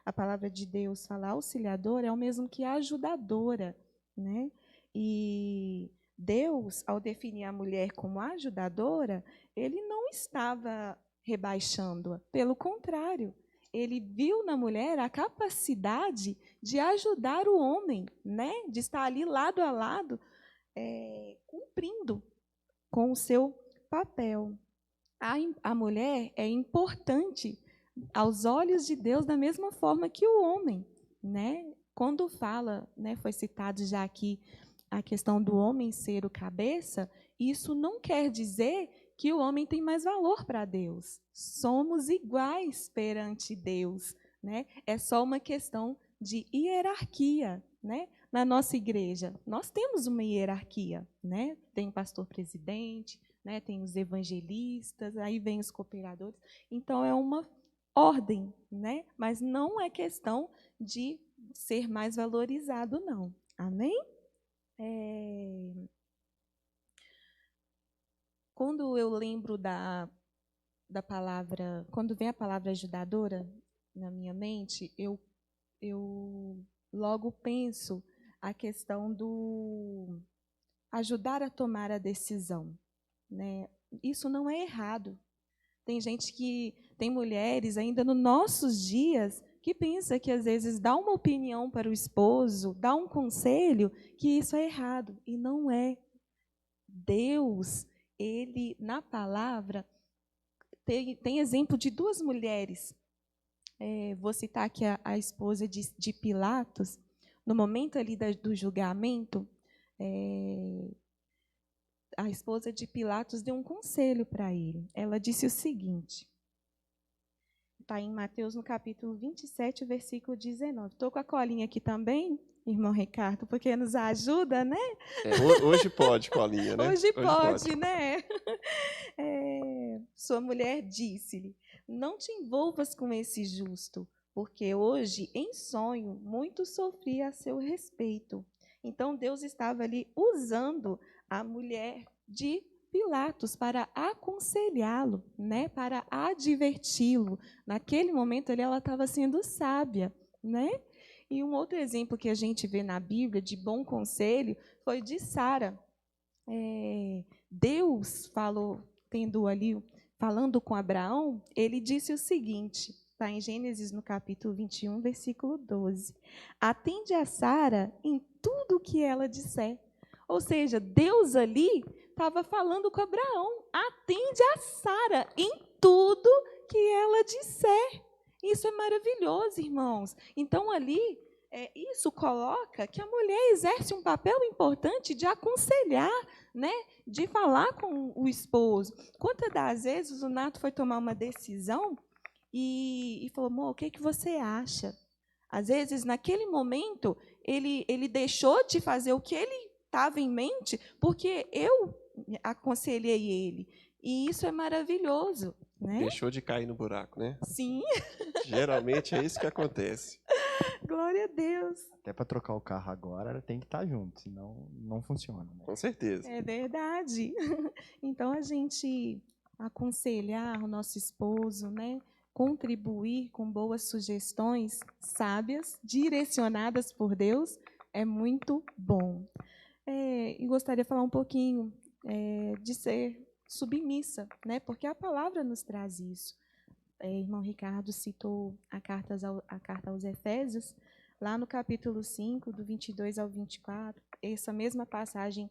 a palavra de Deus fala auxiliadora, é o mesmo que ajudadora, né? E Deus, ao definir a mulher como ajudadora, ele não estava rebaixando-a. Pelo contrário, ele viu na mulher a capacidade de ajudar o homem, né? De estar ali lado a lado, cumprindo com o seu papel. A mulher é importante aos olhos de Deus da mesma forma que o homem, né? Quando fala, né, foi citado já aqui a questão do homem ser o cabeça, isso não quer dizer que o homem tem mais valor para Deus. Somos iguais perante Deus, né? É só uma questão de hierarquia, né? Na nossa igreja, nós temos uma hierarquia, né? Tem o pastor presidente, né? Tem os evangelistas, aí vem os cooperadores. Então, é uma ordem, né? Mas não é questão de ser mais valorizado, não. Amém? Quando eu lembro da palavra, quando vem a palavra ajudadora na minha mente, eu logo penso a questão do ajudar a tomar a decisão, né? Isso não é errado. Tem mulheres ainda nos nossos dias que pensa que às vezes dá uma opinião para o esposo, dá um conselho, que isso é errado, e não é. Deus, ele na palavra tem exemplo de 2 mulheres. Vou citar aqui a esposa de Pilatos. No momento ali do julgamento, a esposa de Pilatos deu um conselho para ele. Ela disse o seguinte, está em Mateus, no capítulo 27, versículo 19. Estou com a colinha aqui também, irmão Ricardo, porque nos ajuda, né?
Hoje pode, colinha, né?
Hoje pode, né? Sua mulher disse-lhe, não te envolvas com esse justo, porque hoje, em sonho, muito sofria a seu respeito. Então, Deus estava ali usando a mulher de Pilatos para aconselhá-lo, né, para adverti-lo. Naquele momento, ali, ela estava sendo sábia, né? E um outro exemplo que a gente vê na Bíblia de bom conselho foi de Sara. Deus falando com Abraão, ele disse o seguinte, está em Gênesis no capítulo 21, versículo 12. Atende a Sara em tudo o que ela disser. Ou seja, Deus ali estava falando com Abraão. Atende a Sara em tudo que ela disser. Isso é maravilhoso, irmãos. Então, ali, isso coloca que a mulher exerce um papel importante de aconselhar, né, de falar com o esposo. Quantas das vezes o Nato foi tomar uma decisão e falou, amor, o que você acha? Às vezes, naquele momento, ele deixou de fazer o que ele estava em mente porque eu aconselhei ele. E isso é maravilhoso, né?
Deixou de cair no buraco, né?
Sim.
Geralmente é isso que acontece.
Glória a Deus.
Até para trocar o carro agora, ela tem que estar junto, senão não funciona. Né?
Com certeza.
É verdade. Então, a gente aconselhar o nosso esposo, né? Contribuir com boas sugestões sábias, direcionadas por Deus, é muito bom. E gostaria de falar um pouquinho de ser submissa, né? Porque a palavra nos traz isso. Irmão Ricardo citou a carta aos Efésios, lá no capítulo 5, do 22 ao 24. Essa mesma passagem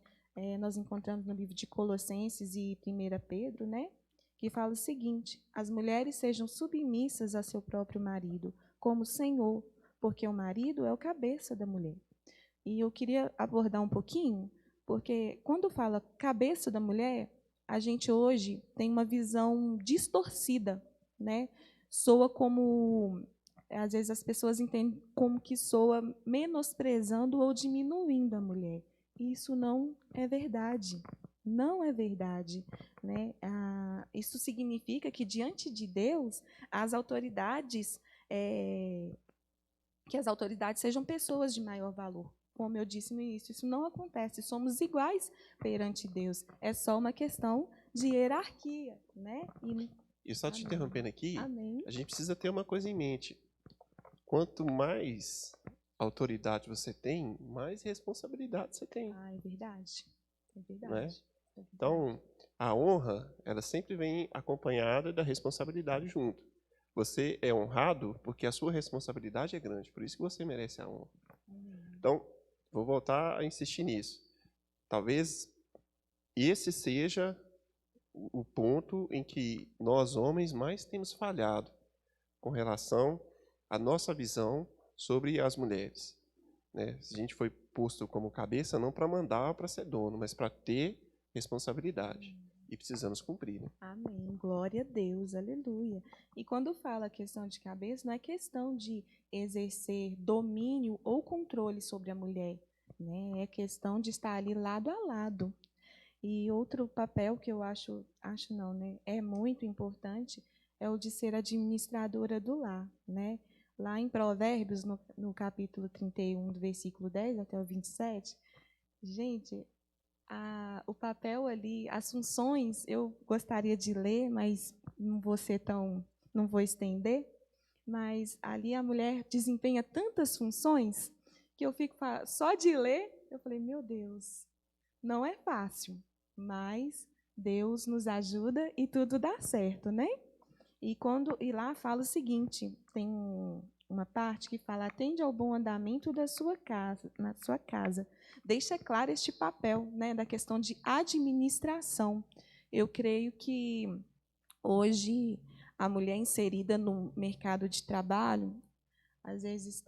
nós encontramos no livro de Colossenses e 1 Pedro, né? Que fala o seguinte, as mulheres sejam submissas a seu próprio marido, como Senhor, porque o marido é o cabeça da mulher. E eu queria abordar um pouquinho, porque quando fala cabeça da mulher, a gente hoje tem uma visão distorcida, né? Soa como, às vezes as pessoas entendem como que soa menosprezando ou diminuindo a mulher. Isso não é verdade. Não é verdade, né? Isso significa que diante de Deus, as autoridades sejam pessoas de maior valor. Como eu disse no início, isso não acontece. Somos iguais perante Deus. É só uma questão de hierarquia, né?
E só te interrompendo aqui,
Amém.
a gente precisa ter uma coisa em mente. Quanto mais autoridade você tem, mais responsabilidade você tem.
É verdade. É verdade.
Né?
É verdade.
Então, a honra, ela sempre vem acompanhada da responsabilidade junto. Você é honrado porque a sua responsabilidade é grande, por isso que você merece a honra. Então, vou voltar a insistir nisso. Talvez esse seja o ponto em que nós, homens, mais temos falhado com relação à nossa visão sobre as mulheres. Né? A gente foi posto como cabeça não para mandar ou para ser dono, mas para ter responsabilidade. E precisamos cumprir. Né?
Amém. Glória a Deus. Aleluia. E quando fala a questão de cabeça, não é questão de exercer domínio ou controle sobre a mulher. Né? É questão de estar ali lado a lado. E outro papel que eu acho não, né? É muito importante, é o de ser administradora do lar. Né? Lá em Provérbios, no capítulo 31, do versículo 10 até o 27, gente, o papel ali, as funções, eu gostaria de ler, mas não vou estender, mas ali a mulher desempenha tantas funções que eu fico, só de ler, eu falei, meu Deus, não é fácil, mas Deus nos ajuda e tudo dá certo, né? E lá fala o seguinte, tem uma parte que fala, atende ao bom andamento da sua casa, na sua casa. Deixa claro este papel, né, da questão de administração. Eu creio que hoje a mulher inserida no mercado de trabalho, às vezes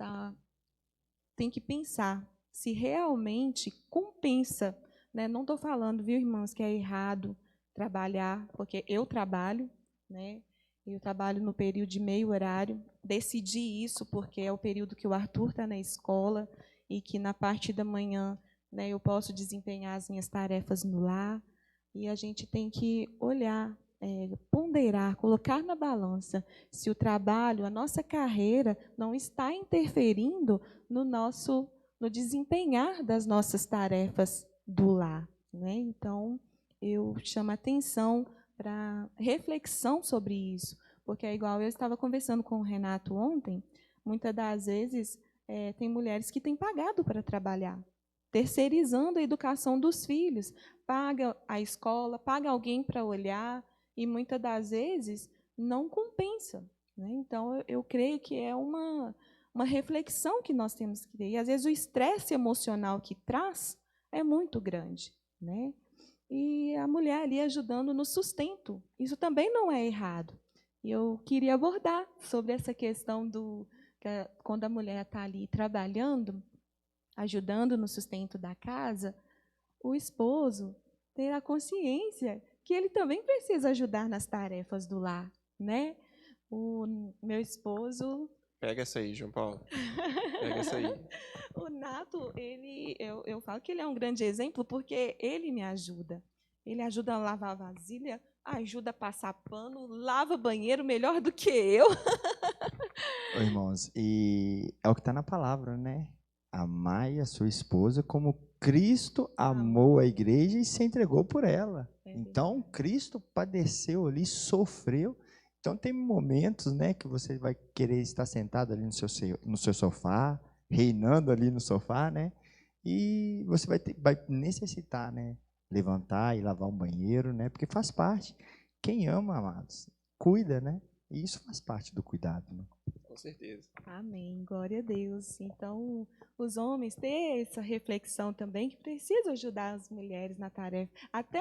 tem que pensar se realmente compensa. Né? Não estou falando, viu, irmãos, que é errado trabalhar, porque eu trabalho, né? Eu trabalho no período de meio horário. Decidi isso porque é o período que o Arthur está na escola e que na parte da manhã, né, eu posso desempenhar as minhas tarefas no lar. E a gente tem que olhar ponderar, colocar na balança se o trabalho, a nossa carreira, não está interferindo no desempenhar das nossas tarefas do lar, né? Então, eu chamo a atenção para reflexão sobre isso, porque é igual eu estava conversando com o Renato ontem, muitas das vezes tem mulheres que têm pagado para trabalhar, terceirizando a educação dos filhos, paga a escola, paga alguém para olhar, e muitas das vezes não compensa, né? Então, eu creio que é uma reflexão que nós temos que ter. E, às vezes, o estresse emocional que traz é muito grande, né? E a mulher ali ajudando no sustento. Isso também não é errado. E eu queria abordar sobre essa questão quando a mulher está ali trabalhando, ajudando no sustento da casa, o esposo ter a consciência que ele também precisa ajudar nas tarefas do lar, né? O meu esposo...
Pega essa aí, João Paulo. Pega essa aí.
O Nato, eu falo que ele é um grande exemplo porque ele me ajuda. Ele ajuda a lavar vasilha, ajuda a passar pano, lava banheiro melhor do que eu.
Ô, irmãos, e é o que está na palavra, né? Amai a sua esposa como Cristo amou a igreja e se entregou por ela. Então, Cristo padeceu ali, sofreu. Então, tem momentos, né, que você vai querer estar sentado ali no seu sofá, reinando ali no sofá, né? E você vai necessitar, né, levantar e lavar um banheiro, né? Porque faz parte. Quem ama, amados, cuida, né? E isso faz parte do cuidado, né?
Com certeza.
Amém, glória a Deus. Então, os homens têm essa reflexão também, que precisam ajudar as mulheres na tarefa. Até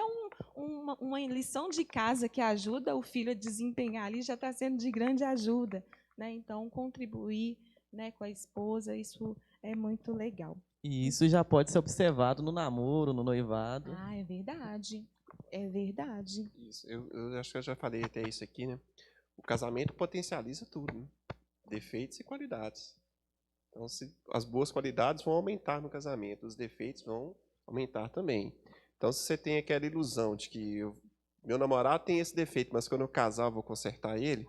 uma lição de casa que ajuda o filho a desempenhar ali já está sendo de grande ajuda, né? Então, contribuir, né, com a esposa, isso é muito legal.
E isso já pode ser observado no namoro, no noivado.
Ah, é verdade. É verdade.
Isso. Eu acho que eu já falei até isso aqui, né? O casamento potencializa tudo, né? Defeitos e qualidades. Então, as boas qualidades vão aumentar no casamento, os defeitos vão aumentar também. Então, se você tem aquela ilusão de que meu namorado tem esse defeito, mas quando eu casar eu vou consertar ele,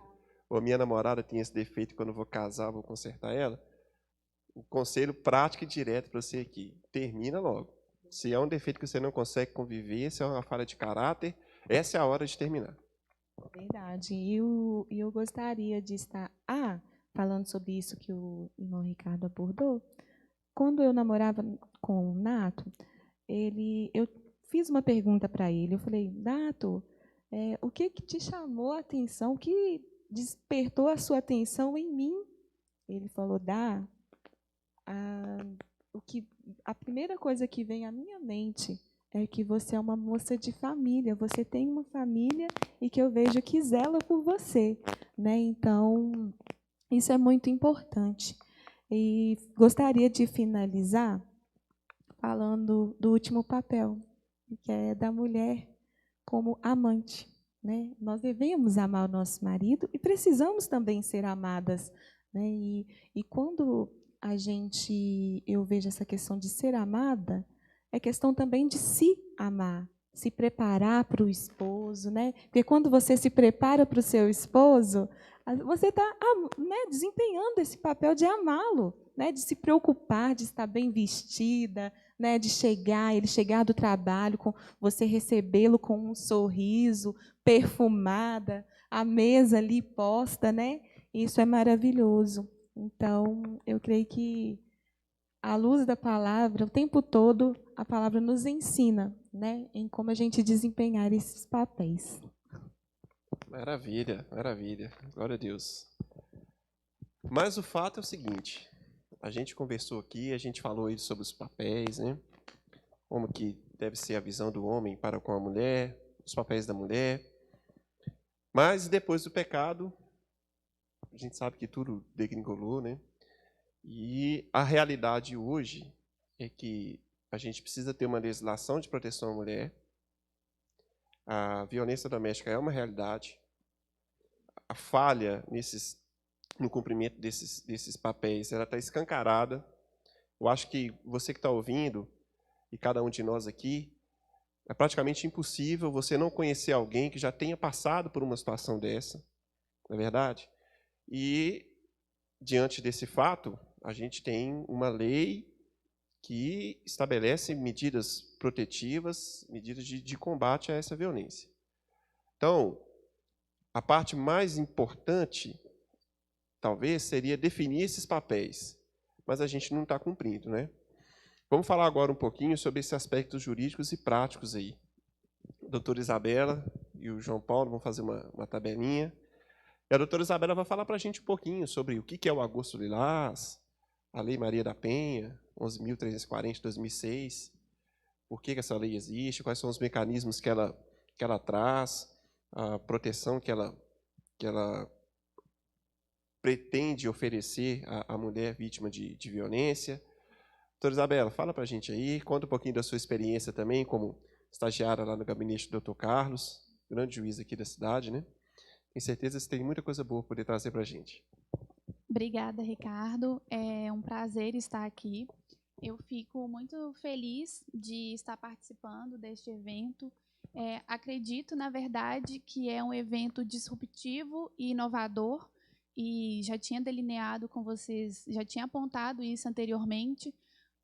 ou a minha namorada tem esse defeito e quando eu vou casar eu vou consertar ela, o conselho prático e direto para você aqui, termina logo. Se é um defeito que você não consegue conviver, se é uma falha de caráter, essa é a hora de terminar.
Verdade. E eu gostaria de estar... falando sobre isso que o irmão Ricardo abordou, quando eu namorava com o Nato, eu fiz uma pergunta para ele. Eu falei, Nato, o que te chamou a atenção? O que despertou a sua atenção em mim? Ele falou, a primeira coisa que vem à minha mente é que você é uma moça de família, você tem uma família e que eu vejo que zela por você, né? Então, isso é muito importante. E gostaria de finalizar falando do último papel, que é da mulher como amante, né? Nós devemos amar o nosso marido e precisamos também ser amadas, né? E quando eu vejo essa questão de ser amada, é questão também de se amar, se preparar para o esposo, né? Porque quando você se prepara para o seu esposo, você está, né, desempenhando esse papel de amá-lo, né, de se preocupar, de estar bem vestida, né, de ele chegar do trabalho, você recebê-lo com um sorriso, perfumada, a mesa ali posta, né? Isso é maravilhoso. Então, eu creio que, à luz da palavra, o tempo todo, a palavra nos ensina, né, em como a gente desempenhar esses papéis.
Maravilha, maravilha. Glória a Deus. Mas o fato é o seguinte, a gente conversou aqui, a gente falou aí sobre os papéis, né? Como que deve ser a visão do homem para com a mulher, os papéis da mulher. Mas depois do pecado, a gente sabe que tudo degringolou, né? E a realidade hoje é que a gente precisa ter uma legislação de proteção à mulher. A violência doméstica é uma realidade. A falha no cumprimento desses papéis, ela está escancarada. Eu acho que você que está ouvindo, e cada um de nós aqui, É praticamente impossível você não conhecer alguém que já tenha passado por uma situação dessa, não é verdade? E, diante desse fato, a gente tem uma lei que estabelece medidas protetivas, medidas de combate a essa violência. Então, a parte mais importante, talvez, seria definir esses papéis, mas a gente não está cumprindo, né? Vamos falar agora um pouquinho sobre esses aspectos jurídicos e práticos aí. A doutora Isabela e o João Paulo vão fazer uma tabelinha. E a doutora Isabela vai falar para a gente um pouquinho sobre o que é o Agosto Lilás, a Lei Maria da Penha, 11.340 de 2006, por que essa lei existe, quais são os mecanismos que ela traz, a proteção que ela pretende oferecer à mulher vítima de violência. Doutora Isabela, fala para a gente aí, conta um pouquinho da sua experiência também como estagiária lá no gabinete do doutor Carlos, grande juiz aqui da cidade, né? Tenho certeza que você tem muita coisa boa para poder trazer para a gente.
Obrigada, Ricardo. É um prazer estar aqui. Eu fico muito feliz de estar participando deste evento. Acredito, na verdade, que é um evento disruptivo e inovador, e já tinha delineado com vocês, já tinha apontado isso anteriormente,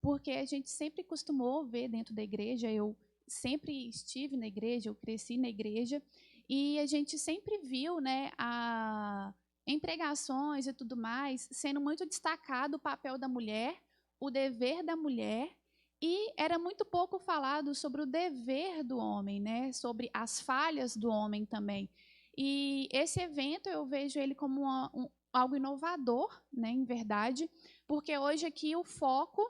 porque a gente sempre costumou ver dentro da igreja, eu sempre estive na igreja, eu cresci na igreja, e a gente sempre viu, né, em pregações e tudo mais, sendo muito destacado o papel da mulher, o dever da mulher, e era muito pouco falado sobre o dever do homem, né, sobre as falhas do homem também. E esse evento eu vejo ele como algo inovador, né, em verdade, porque hoje aqui o foco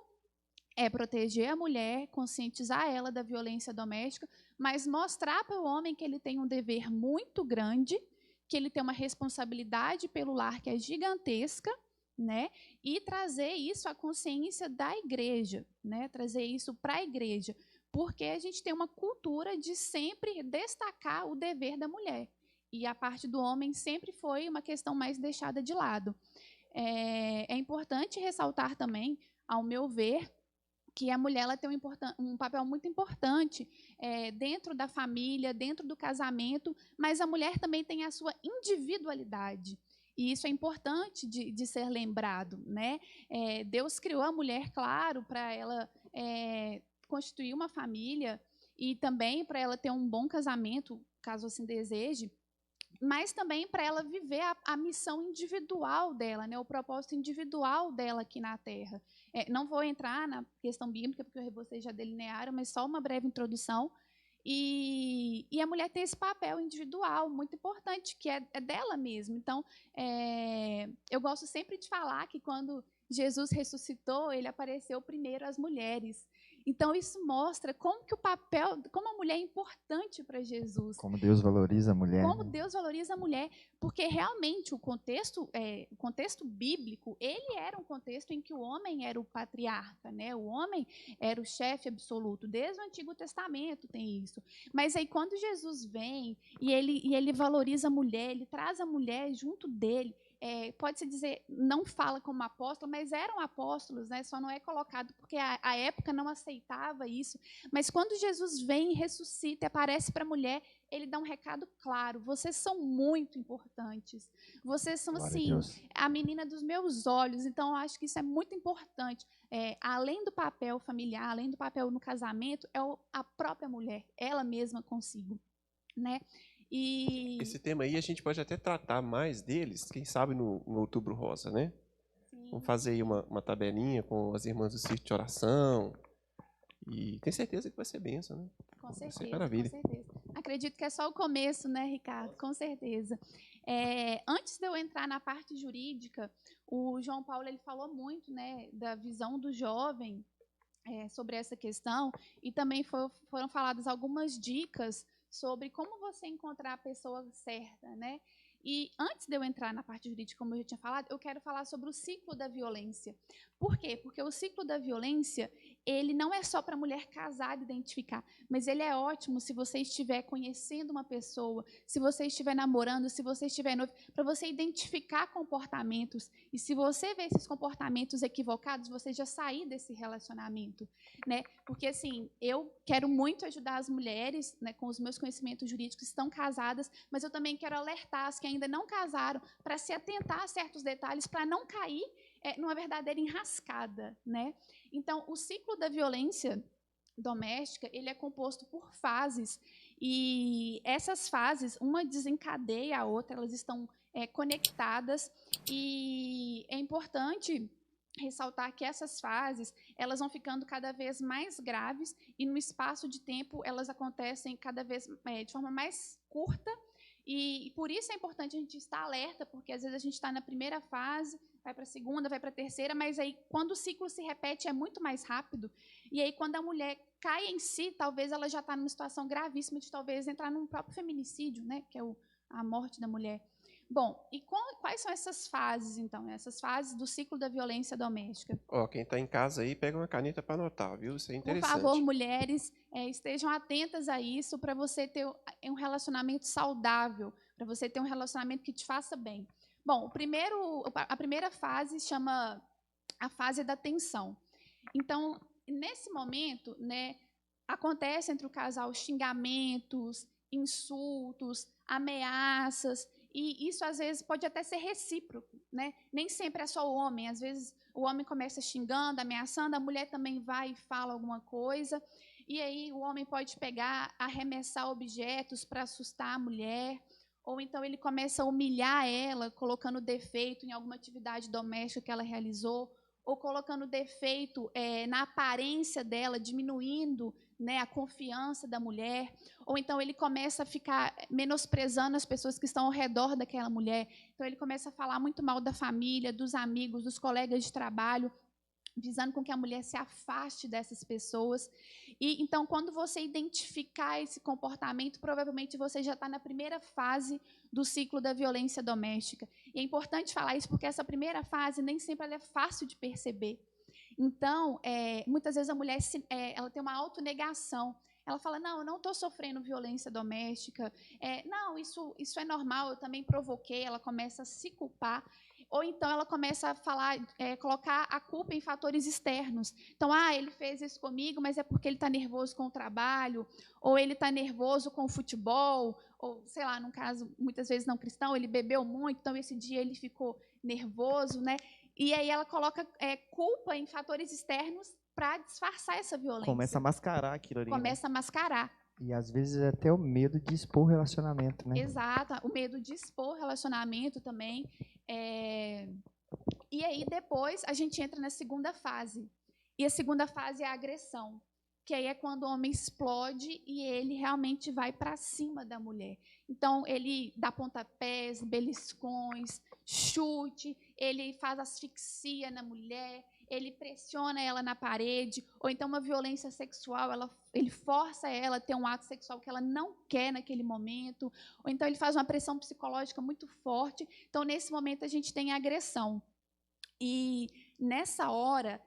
é proteger a mulher, conscientizar ela da violência doméstica, mas mostrar para o homem que ele tem um dever muito grande, que ele tem uma responsabilidade pelo lar que é gigantesca, né? E trazer isso à consciência da igreja, né? Trazer isso para a igreja, porque a gente tem uma cultura de sempre destacar o dever da mulher, e a parte do homem sempre foi uma questão mais deixada de lado. É importante ressaltar também, ao meu ver, que a mulher ela tem um papel muito importante dentro da família, dentro do casamento, mas a mulher também tem a sua individualidade. E isso é importante de ser lembrado, né? Deus criou a mulher, claro, para ela constituir uma família e também para ela ter um bom casamento, caso assim deseje, mas também para ela viver a missão individual dela, né, o propósito individual dela aqui na Terra. Não vou entrar na questão bíblica, porque vocês já delinearam, mas só uma breve introdução. E a mulher tem esse papel individual muito importante, que é dela mesma. Então, eu gosto sempre de falar que quando Jesus ressuscitou, ele apareceu primeiro às mulheres. Então, isso mostra como que como a mulher é importante para Jesus.
Como Deus valoriza a mulher.
Como Deus valoriza a mulher, porque realmente o contexto bíblico, ele era um contexto em que o homem era o patriarca, né? O homem era o chefe absoluto, desde o Antigo Testamento tem isso. Mas aí quando Jesus vem e ele valoriza a mulher, ele traz a mulher junto dele, pode-se dizer, não fala como apóstolo, mas eram apóstolos, né? Só não é colocado porque a época não aceitava isso. Mas quando Jesus vem e ressuscita e aparece para a mulher, ele dá um recado claro: vocês são muito importantes. Vocês são, assim, a menina dos meus olhos. Então, eu acho que isso é muito importante. Além do papel familiar, além do papel no casamento, é a própria mulher, ela mesma consigo, né? E
esse tema aí a gente pode até tratar mais deles, quem sabe no Outubro Rosa, né?
sim,
Vamos fazer aí uma tabelinha com as irmãs do Círculo de Oração. E tenho certeza que vai ser bênção, né?
com
Vai ser
certeza,
maravilha.
com certeza. Acredito que é só o começo, né, Ricardo? Com certeza. Antes de eu entrar na parte jurídica, o João Paulo ele falou muito, né, da visão do jovem sobre essa questão, e também foram faladas algumas dicas sobre como você encontrar a pessoa certa, né? E antes de eu entrar na parte jurídica, como eu já tinha falado, eu quero falar sobre o ciclo da violência. Por quê? Porque o ciclo da violência, ele não é só para a mulher casada identificar, mas ele é ótimo se você estiver conhecendo uma pessoa, se você estiver namorando, se você estiver noivo, para você identificar comportamentos. E se você vê esses comportamentos equivocados, você já sair desse relacionamento, né? Porque, assim, eu quero muito ajudar as mulheres, né, com os meus conhecimentos jurídicos, que estão casadas, mas eu também quero alertar as que ainda não casaram para se atentar a certos detalhes, para não cair numa verdadeira enrascada, né? Então, o ciclo da violência doméstica, ele é composto por fases, e essas fases, uma desencadeia a outra, elas estão conectadas, e é importante ressaltar que essas fases, elas vão ficando cada vez mais graves, e no espaço de tempo elas acontecem cada vez de forma mais curta, e por isso é importante a gente estar alerta, porque às vezes a gente está na primeira fase, vai para a segunda, vai para a terceira, mas aí quando o ciclo se repete é muito mais rápido, e aí quando a mulher cai em si, talvez ela já está numa situação gravíssima de talvez entrar num próprio feminicídio, né, que é a morte da mulher. Bom, e quais são essas fases, então? Essas fases do ciclo da violência doméstica?
Ó, quem está em casa aí, pega uma caneta para anotar, viu? Isso é
Por
interessante.
favor, mulheres, estejam atentas a isso para você ter um relacionamento saudável, para você ter um relacionamento que te faça bem. Bom, a primeira fase chama a fase da tensão. Então, nesse momento, né, acontece entre o casal xingamentos, insultos, ameaças, e isso às vezes pode até ser recíproco, né? Nem sempre é só o homem, às vezes o homem começa xingando, ameaçando, a mulher também vai e fala alguma coisa, e aí o homem pode pegar, arremessar objetos para assustar a mulher, ou então ele começa a humilhar ela, colocando defeito em alguma atividade doméstica que ela realizou, ou colocando defeito na aparência dela, diminuindo, né, a confiança da mulher, ou então ele começa a ficar menosprezando as pessoas que estão ao redor daquela mulher, então ele começa a falar muito mal da família, dos amigos, dos colegas de trabalho, visando com que a mulher se afaste dessas pessoas. E então, quando você identificar esse comportamento, provavelmente você já está na primeira fase do ciclo da violência doméstica. E é importante falar isso porque essa primeira fase nem sempre ela é fácil de perceber. Então, muitas vezes a mulher ela tem uma autonegação. Ela fala, não, eu não estou sofrendo violência doméstica. Não, isso é normal, eu também provoquei. Ela começa a se culpar. Ou então ela começa a falar, colocar a culpa em fatores externos. Então, ele fez isso comigo, mas é porque ele está nervoso com o trabalho, ou ele está nervoso com o futebol, ou, sei lá, num caso, muitas vezes não cristão, ele bebeu muito, então esse dia ele ficou nervoso, né? E aí ela coloca culpa em fatores externos para disfarçar essa violência.
Começa a mascarar aquilo ali.
Começa a mascarar.
E às vezes até o medo de expor o relacionamento, né?
Exato, o medo de expor o relacionamento também. E aí depois a gente entra na segunda fase. E a segunda fase é a agressão, que aí é quando o homem explode e ele realmente vai para cima da mulher. Então, ele dá pontapés, beliscões, chute, ele faz asfixia na mulher, ele pressiona ela na parede, ou então uma violência sexual, ele força ela a ter um ato sexual que ela não quer naquele momento, ou então ele faz uma pressão psicológica muito forte. Então, nesse momento, a gente tem a agressão. E, nessa hora,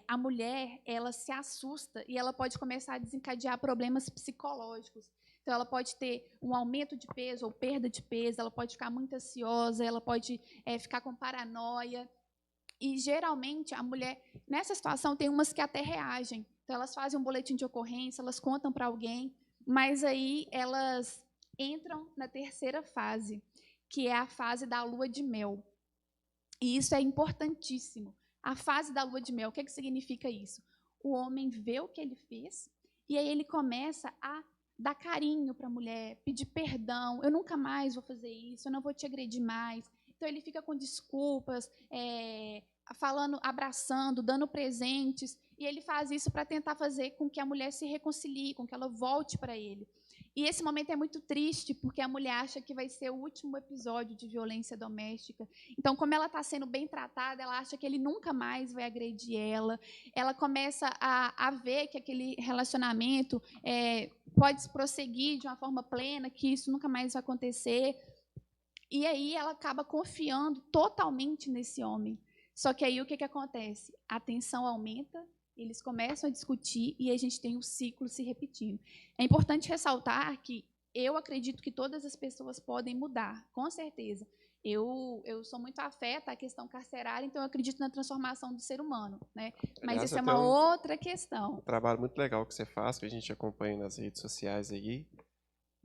a mulher ela se assusta e ela pode começar a desencadear problemas psicológicos. Então, ela pode ter um aumento de peso ou perda de peso, ela pode ficar muito ansiosa, ela pode ficar com paranoia. E, geralmente, a mulher, nessa situação, tem umas que até reagem. Então, elas fazem um boletim de ocorrência, elas contam para alguém, mas aí elas entram na terceira fase, que é a fase da lua de mel. E isso é importantíssimo. A fase da lua de mel, o que significa isso? O homem vê o que ele fez e aí ele começa a dar carinho para a mulher, pedir perdão, eu nunca mais vou fazer isso, eu não vou te agredir mais. Então, ele fica com desculpas, falando, abraçando, dando presentes, e ele faz isso para tentar fazer com que a mulher se reconcilie, com que ela volte para ele. E esse momento é muito triste, porque a mulher acha que vai ser o último episódio de violência doméstica. Então, como ela está sendo bem tratada, ela acha que ele nunca mais vai agredir ela. Ela começa a ver que aquele relacionamento pode prosseguir de uma forma plena, que isso nunca mais vai acontecer. E aí ela acaba confiando totalmente nesse homem. Só que aí o que acontece? A tensão aumenta, eles começam a discutir e a gente tem o ciclo se repetindo. É importante ressaltar que eu acredito que todas as pessoas podem mudar, com certeza. Eu sou muito afeta à questão carcerária, então eu acredito na transformação do ser humano, né? Mas
Aliás,
isso é
até
uma outra questão.
um trabalho muito legal que você faz, que a gente acompanha nas redes sociais aí.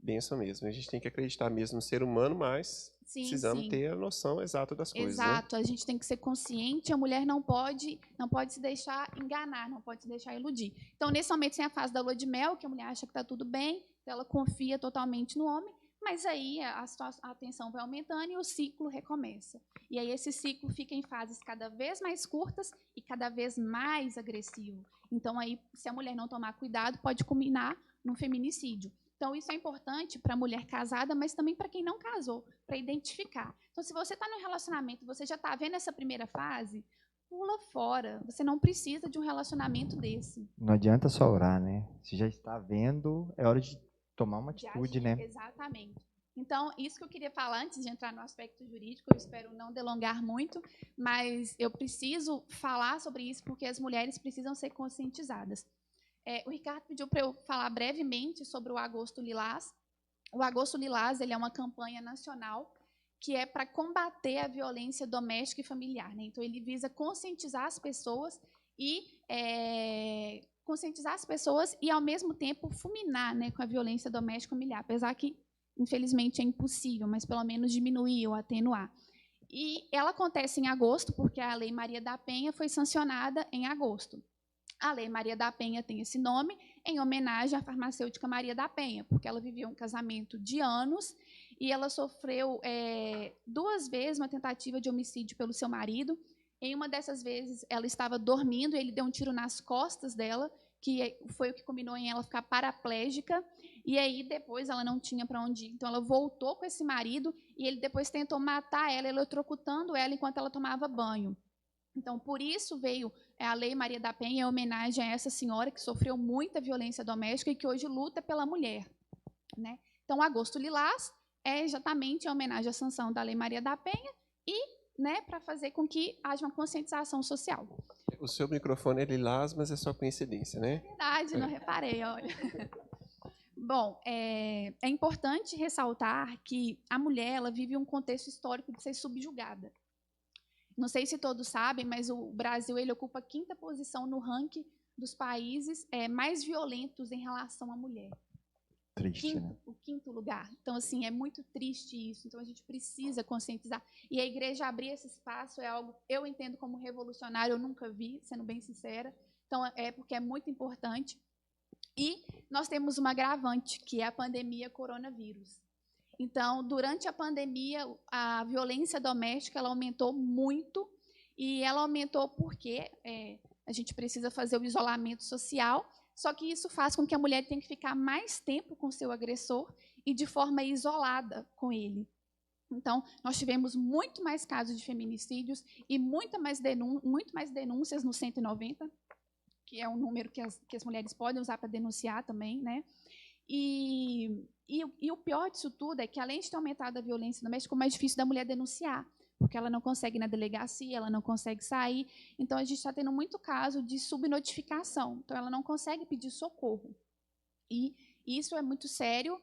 Benção mesmo. A gente tem que acreditar mesmo no ser humano, mas
Sim,
precisamos
sim.
ter a noção exata das coisas, né?
Exato, a gente tem que ser consciente, a mulher não pode se deixar enganar, não pode se deixar iludir. Então, nesse momento, tem a fase da lua de mel, que a mulher acha que está tudo bem, ela confia totalmente no homem, mas aí a tensão vai aumentando e o ciclo recomeça. E aí esse ciclo fica em fases cada vez mais curtas e cada vez mais agressivo. Então, aí, se a mulher não tomar cuidado, pode culminar num feminicídio. Então, isso é importante para a mulher casada, mas também para quem não casou, para identificar. Então, se você está num relacionamento, você já está vendo essa primeira fase, pula fora. Você não precisa de um relacionamento desse.
Não adianta só orar, né? Se já está vendo, é hora de tomar uma
De
atitude,
agir,
né?
exatamente. Então, isso que eu queria falar antes de entrar no aspecto jurídico, eu espero não delongar muito, mas eu preciso falar sobre isso porque as mulheres precisam ser conscientizadas. O Ricardo pediu para eu falar brevemente sobre o Agosto Lilás. O Agosto Lilás ele é uma campanha nacional que é para combater a violência doméstica e familiar, né? Então, ele visa conscientizar as pessoas e ao mesmo tempo, fulminar, né, com a violência doméstica e familiar, apesar que, infelizmente, é impossível, mas pelo menos diminuir ou atenuar. E ela acontece em agosto, porque a Lei Maria da Penha foi sancionada em agosto. A Lei Maria da Penha tem esse nome em homenagem à farmacêutica Maria da Penha, porque ela viveu um casamento de anos e ela sofreu 2 vezes uma tentativa de homicídio pelo seu marido. Em uma dessas vezes, ela estava dormindo e ele deu um tiro nas costas dela, que foi o que combinou em ela ficar paraplégica. E aí, depois, ela não tinha para onde ir. Então, ela voltou com esse marido e ele depois tentou matar ela, eletrocutando ela enquanto ela tomava banho. Então, por isso veio a Lei Maria da Penha em homenagem a essa senhora que sofreu muita violência doméstica e que hoje luta pela mulher, né? Então, Agosto Lilás é exatamente em homenagem à sanção da Lei Maria da Penha e, né, para fazer com que haja uma conscientização social.
O seu microfone é lilás, mas é só coincidência, né?
Verdade, não reparei, olha. Bom, é importante ressaltar que a mulher ela vive um contexto histórico de ser subjugada. Não sei se todos sabem, mas o Brasil ele ocupa a 5ª posição no ranking dos países mais violentos em relação à mulher.
Triste, né?
O 5º lugar. Então, assim, é muito triste isso. Então, a gente precisa conscientizar. E a igreja abrir esse espaço é algo, eu entendo como revolucionário, eu nunca vi, sendo bem sincera. Então, porque é muito importante. E nós temos uma agravante, que é a pandemia coronavírus. Então, durante a pandemia, a violência doméstica ela aumentou muito, e ela aumentou porque a gente precisa fazer o isolamento social, só que isso faz com que a mulher tenha que ficar mais tempo com seu agressor e de forma isolada com ele. Então, nós tivemos muito mais casos de feminicídios e muito mais denúncias no 190, que é um número que as mulheres podem usar para denunciar também, né? E o pior disso tudo é que, além de ter aumentado a violência doméstica, ficou mais difícil da mulher denunciar, porque ela não consegue ir na delegacia, ela não consegue sair. Então, a gente está tendo muito caso de subnotificação. Então, ela não consegue pedir socorro. E isso é muito sério.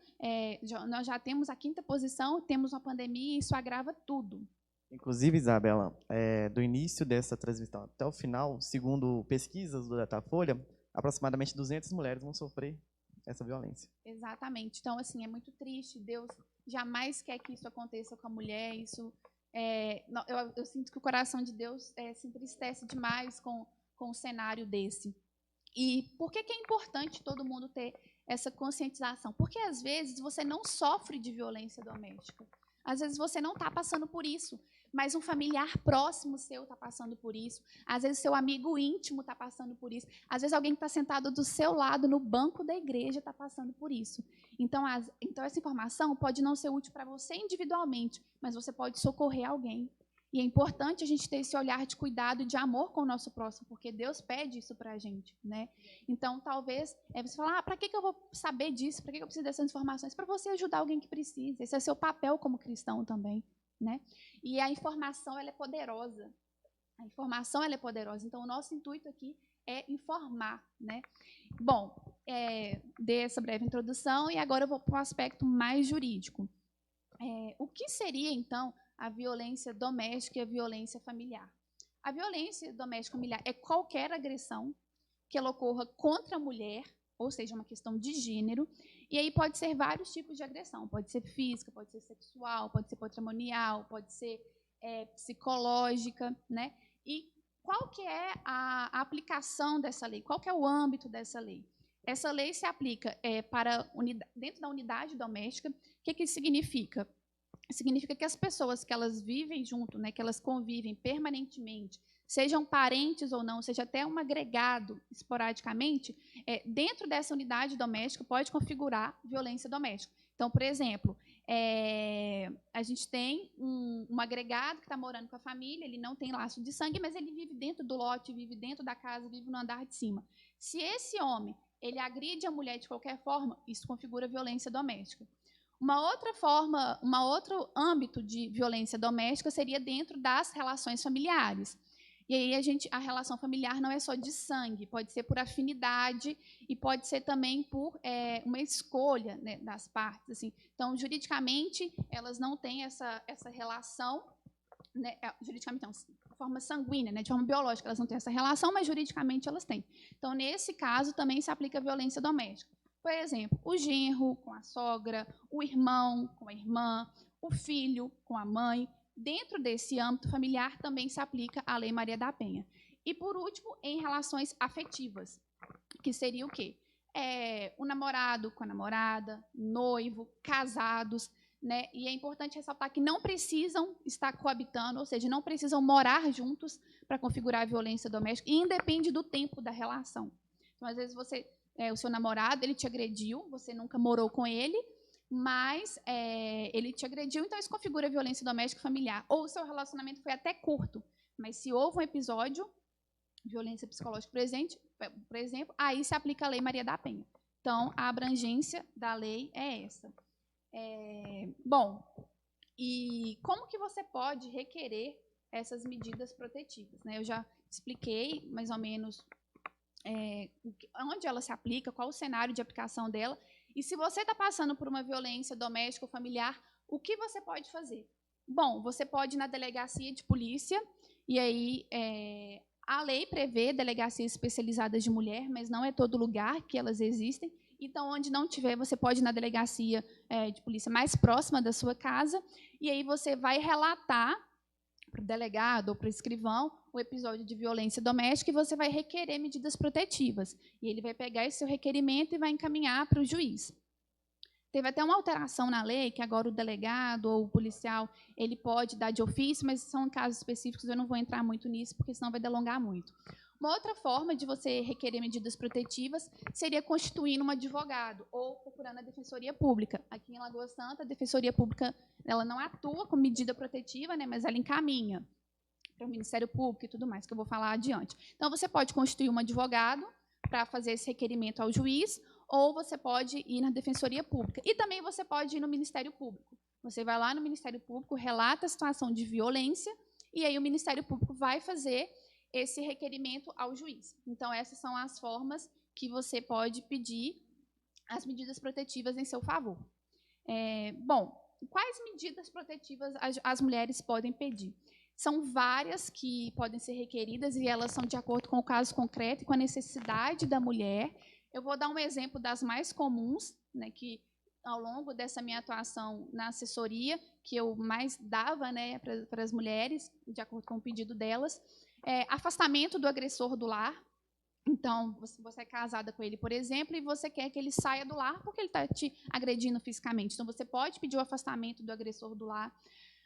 Nós já temos a 5ª posição, temos uma pandemia e isso agrava tudo.
Inclusive, Isabela, do início dessa transmissão até o final, segundo pesquisas do Datafolha, aproximadamente 200 mulheres vão sofrer essa violência.
Exatamente. Então, assim, é muito triste. Deus jamais quer que isso aconteça com a mulher. Eu sinto que o coração de Deus se entristece demais com um cenário desse. E por que é importante todo mundo ter essa conscientização? Porque, às vezes, você não sofre de violência doméstica. Às vezes, você não está passando por isso, mas um familiar próximo seu está passando por isso. Às vezes, seu amigo íntimo está passando por isso. Às vezes, alguém que está sentado do seu lado no banco da igreja está passando por isso. Então, essa informação pode não ser útil para você individualmente, mas você pode socorrer alguém. E é importante a gente ter esse olhar de cuidado e de amor com o nosso próximo, porque Deus pede isso para a gente, né? Então, talvez, você fala, para que eu vou saber disso? Para que eu preciso dessas informações? Para você ajudar alguém que precisa. Esse é o seu papel como cristão também, né? E a informação, ela é poderosa. A informação, ela é poderosa. Então, o nosso intuito aqui é informar, né? Bom, dei essa breve introdução e agora eu vou para o aspecto mais jurídico. O que seria, então, a violência doméstica e a violência familiar? A violência doméstica familiar é qualquer agressão que ela ocorra contra a mulher, ou seja, uma questão de gênero, e aí pode ser vários tipos de agressão. Pode ser física, pode ser sexual, pode ser patrimonial, pode ser psicológica, né? E qual que é a aplicação dessa lei? Qual que é o âmbito dessa lei? Essa lei se aplica dentro da unidade doméstica. O que isso significa? Significa que as pessoas que elas vivem junto, né, que elas convivem permanentemente, sejam parentes ou não, seja até um agregado esporadicamente, dentro dessa unidade doméstica pode configurar violência doméstica. Então, por exemplo, a gente tem um agregado que está morando com a família, ele não tem laço de sangue, mas ele vive dentro do lote, vive dentro da casa, vive no andar de cima. Se esse homem ele agride a mulher de qualquer forma, isso configura violência doméstica. Uma outro âmbito de violência doméstica seria dentro das relações familiares. E aí a relação familiar não é só de sangue, pode ser por afinidade e pode ser também por uma escolha, né, das partes. Assim. Então, juridicamente, elas não têm essa relação, né, juridicamente não, de forma sanguínea, né, de forma biológica, elas não têm essa relação, mas juridicamente elas têm. Então, nesse caso, também se aplica a violência doméstica. Por exemplo, o genro com a sogra, o irmão com a irmã, o filho com a mãe. Dentro desse âmbito familiar também se aplica a Lei Maria da Penha. E, por último, em relações afetivas, que seria o quê? O namorado com a namorada, noivo, casados, né? E é importante ressaltar que não precisam estar coabitando, ou seja, não precisam morar juntos para configurar a violência doméstica, e independe do tempo da relação. Então, às vezes, o seu namorado, ele te agrediu, você nunca morou com ele, mas ele te agrediu, então isso configura violência doméstica familiar. Ou o seu relacionamento foi até curto, mas se houve um episódio, violência psicológica por exemplo, aí se aplica a Lei Maria da Penha. Então, a abrangência da lei é essa. Bom, e como que você pode requerer essas medidas protetivas? Né? Eu já expliquei mais ou menos onde ela se aplica, qual o cenário de aplicação dela. E se você está passando por uma violência doméstica ou familiar, o que você pode fazer? Bom, você pode ir na delegacia de polícia, e aí a lei prevê delegacias especializadas de mulher, mas não é todo lugar que elas existem. Então, onde não tiver, você pode ir na delegacia de polícia mais próxima da sua casa, e aí você vai relatar para o delegado ou para o escrivão o episódio de violência doméstica e você vai requerer medidas protetivas. E ele vai pegar esse seu requerimento e vai encaminhar para o juiz. Teve até uma alteração na lei, que agora o delegado ou o policial ele pode dar de ofício, mas são casos específicos, eu não vou entrar muito nisso, porque senão vai delongar muito. Uma outra forma de você requerer medidas protetivas seria constituindo um advogado ou procurando a Defensoria Pública. Aqui em Lagoa Santa, a Defensoria Pública ela não atua com medida protetiva, né, mas ela encaminha para o Ministério Público e tudo mais, que eu vou falar adiante. Então, você pode constituir um advogado para fazer esse requerimento ao juiz, ou você pode ir na Defensoria Pública. E também você pode ir no Ministério Público. Você vai lá no Ministério Público, relata a situação de violência, e aí o Ministério Público vai fazer esse requerimento ao juiz. Então, essas são as formas que você pode pedir as medidas protetivas em seu favor. Bom, quais medidas protetivas as mulheres podem pedir? São várias que podem ser requeridas e elas são de acordo com o caso concreto e com a necessidade da mulher. Eu vou dar um exemplo das mais comuns, né, que ao longo dessa minha atuação na assessoria, que eu mais dava, né, para as mulheres, de acordo com o pedido delas. Afastamento do agressor do lar. Então, você é casada com ele, por exemplo, e você quer que ele saia do lar porque ele está te agredindo fisicamente. Então, você pode pedir o afastamento do agressor do lar.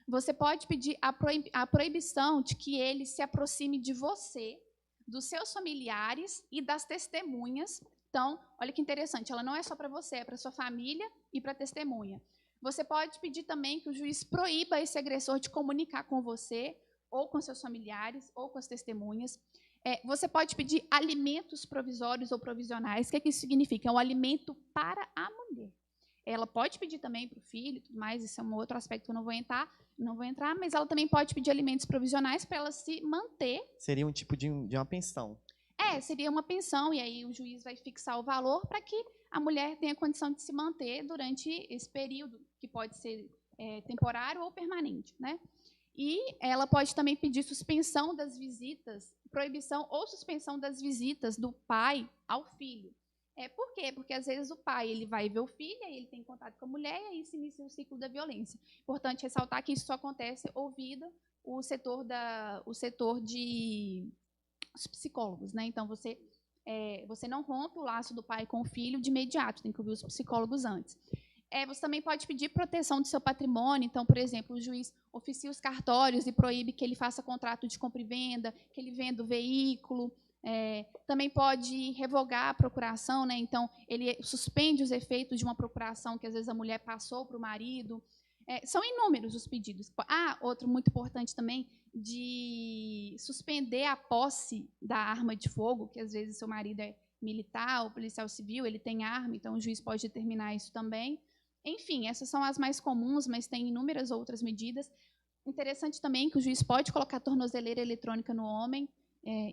Você pode pedir a proibição de que ele se aproxime de você, dos seus familiares e das testemunhas. Então, olha que interessante, ela não é só para você, é para sua família e para a testemunha. Você pode pedir também que o juiz proíba esse agressor de comunicar com você ou com seus familiares, ou com as testemunhas. Você pode pedir alimentos provisórios ou provisionais. O que isso significa? É um alimento para a mulher. Ela pode pedir também para o filho, tudo mais, isso é um outro aspecto que eu não vou entrar, mas ela também pode pedir alimentos provisionais para ela se manter.
Seria um tipo de uma pensão.
Seria uma pensão, e aí o juiz vai fixar o valor para que a mulher tenha condição de se manter durante esse período, que pode ser temporário ou permanente, né? E ela pode também pedir suspensão das visitas, proibição ou suspensão das visitas do pai ao filho. Por quê? Porque, às vezes, o pai ele vai ver o filho, aí ele tem contato com a mulher, e aí se inicia o ciclo da violência. Importante ressaltar que isso só acontece ouvido o setor de os psicólogos, né? Então, você não rompe o laço do pai com o filho de imediato, tem que ouvir os psicólogos antes. Você também pode pedir proteção do seu patrimônio. Então, por exemplo, o juiz oficia os cartórios e proíbe que ele faça contrato de compra e venda, que ele venda o veículo. Também pode revogar a procuração, né? Então, ele suspende os efeitos de uma procuração que, às vezes, a mulher passou para o marido. São inúmeros os pedidos. Outro muito importante também, de suspender a posse da arma de fogo, que, às vezes, seu marido é militar ou policial civil, ele tem arma, então o juiz pode determinar isso também. Enfim, essas são as mais comuns, mas tem inúmeras outras medidas. Interessante também que o juiz pode colocar tornozeleira eletrônica no homem,